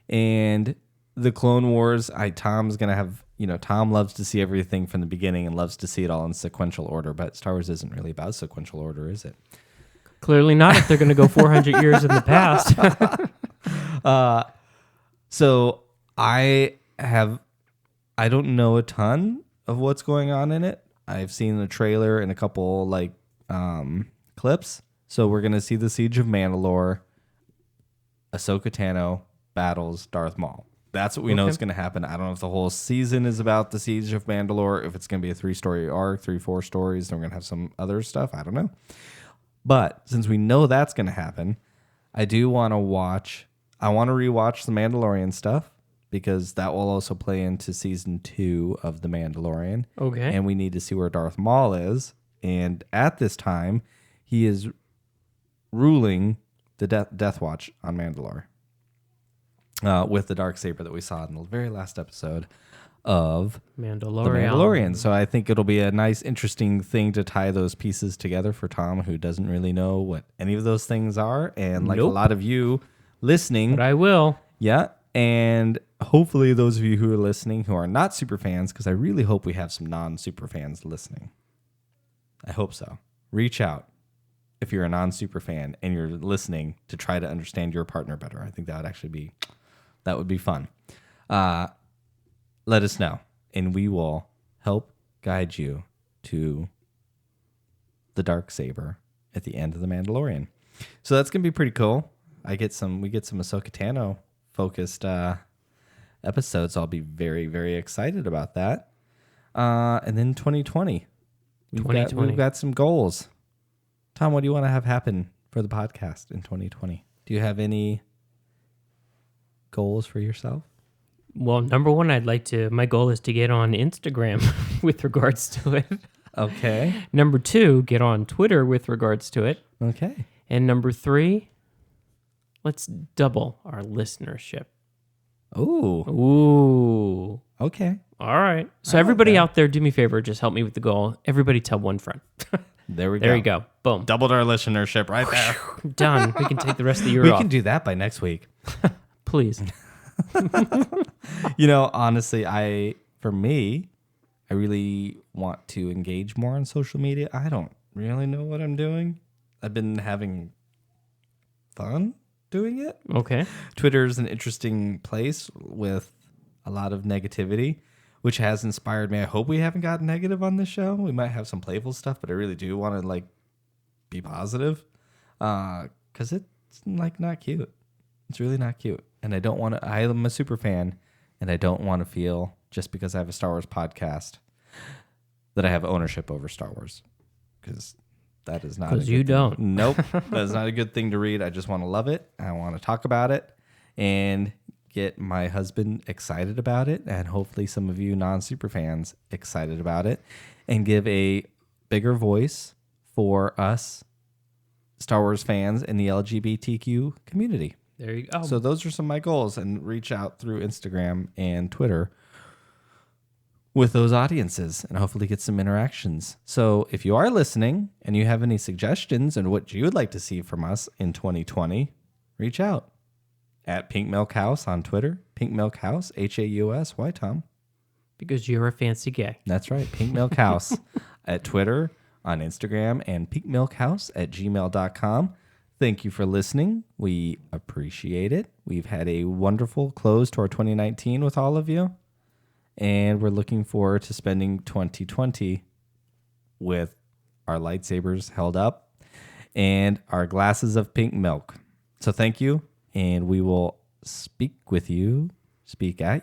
And the Clone Wars, Tom's going to have, Tom loves to see everything from the beginning and loves to see it all in sequential order, but Star Wars isn't really about sequential order, is it? Clearly not if they're going to go 400 years in the past. So I don't know a ton of what's going on in it. I've seen a trailer and a couple clips. So we're going to see the Siege of Mandalore, Ahsoka Tano battles Darth Maul. That's what we know is going to happen. I don't know if the whole season is about the Siege of Mandalore, if it's going to be a 3-story arc, 3-4 stories, then we're going to have some other stuff. I don't know. But since we know that's going to happen, I do want to rewatch the Mandalorian stuff, because that will also play into season 2 of The Mandalorian. Okay. And we need to see where Darth Maul is. And at this time, he is ruling the Death Watch on Mandalore. With the Darksaber that we saw in the very last episode of Mandalorian. The Mandalorian. So I think it'll be a nice, interesting thing to tie those pieces together for Tom, who doesn't really know what any of those things are. And like a lot of you listening. But I will. Yeah. And hopefully those of you who are listening who are not super fans, because I really hope we have some non-super fans listening. I hope so. Reach out. if you're a non-super fan and you're listening to try to understand your partner better. I think that would be fun. Let us know, and we will help guide you to the dark saber at the end of The Mandalorian. So that's gonna be pretty cool. We get some Ahsoka Tano focused episodes. I'll be very, very excited about that. And then 2020. We've got some goals. Tom, what do you want to have happen for the podcast in 2020? Do you have any goals for yourself? Well, number one, my goal is to get on Instagram with regards to it. Okay. Number two, get on Twitter with regards to it. Okay. And number three, let's double our listenership. Ooh. Okay. All right. So everybody out there, do me a favor, just help me with the goal. Everybody tell one friend. There you go. Boom. Doubled our listenership right there. Done. We can take the rest of the year off. We can do that by next week. Please. Honestly, I really want to engage more on social media. I don't really know what I'm doing. I've been having fun doing it. Okay. Twitter is an interesting place with a lot of negativity, which has inspired me. I hope we haven't gotten negative on this show. We might have some playful stuff, but I really do want to be positive because it's not cute. It's really not cute. And I am a super fan, and I don't want to feel, just because I have a Star Wars podcast, that I have ownership over Star Wars. Because that is not a good you thing. don't. Nope. That is not a good thing to read. I just want to love it. I want to talk about it and get my husband excited about it, and hopefully some of you non-super fans excited about it, and give a bigger voice for us Star Wars fans in the LGBTQ community. There you go. So those are some of my goals, and reach out through Instagram and Twitter with those audiences and hopefully get some interactions. So if you are listening and you have any suggestions and what you would like to see from us in 2020, reach out at Pink Milk House on Twitter. Pink Milk House, Haus. Why, Tom? Because you're a fancy gay. That's right. Pink Milk House at Twitter, on Instagram, and pinkmilkhouse@gmail.com. Thank you for listening. We appreciate it. We've had a wonderful close to our 2019 with all of you. And we're looking forward to spending 2020 with our lightsabers held up and our glasses of pink milk. So thank you. And we will speak at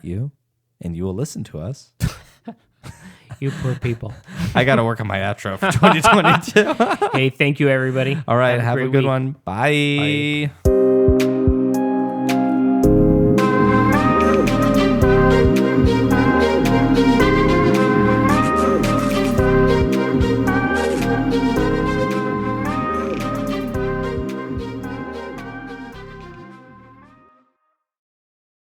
you, and you will listen to us. You poor people. I got to work on my outro for 2022. Hey, thank you, everybody. All right. Have a great good week. one. Bye.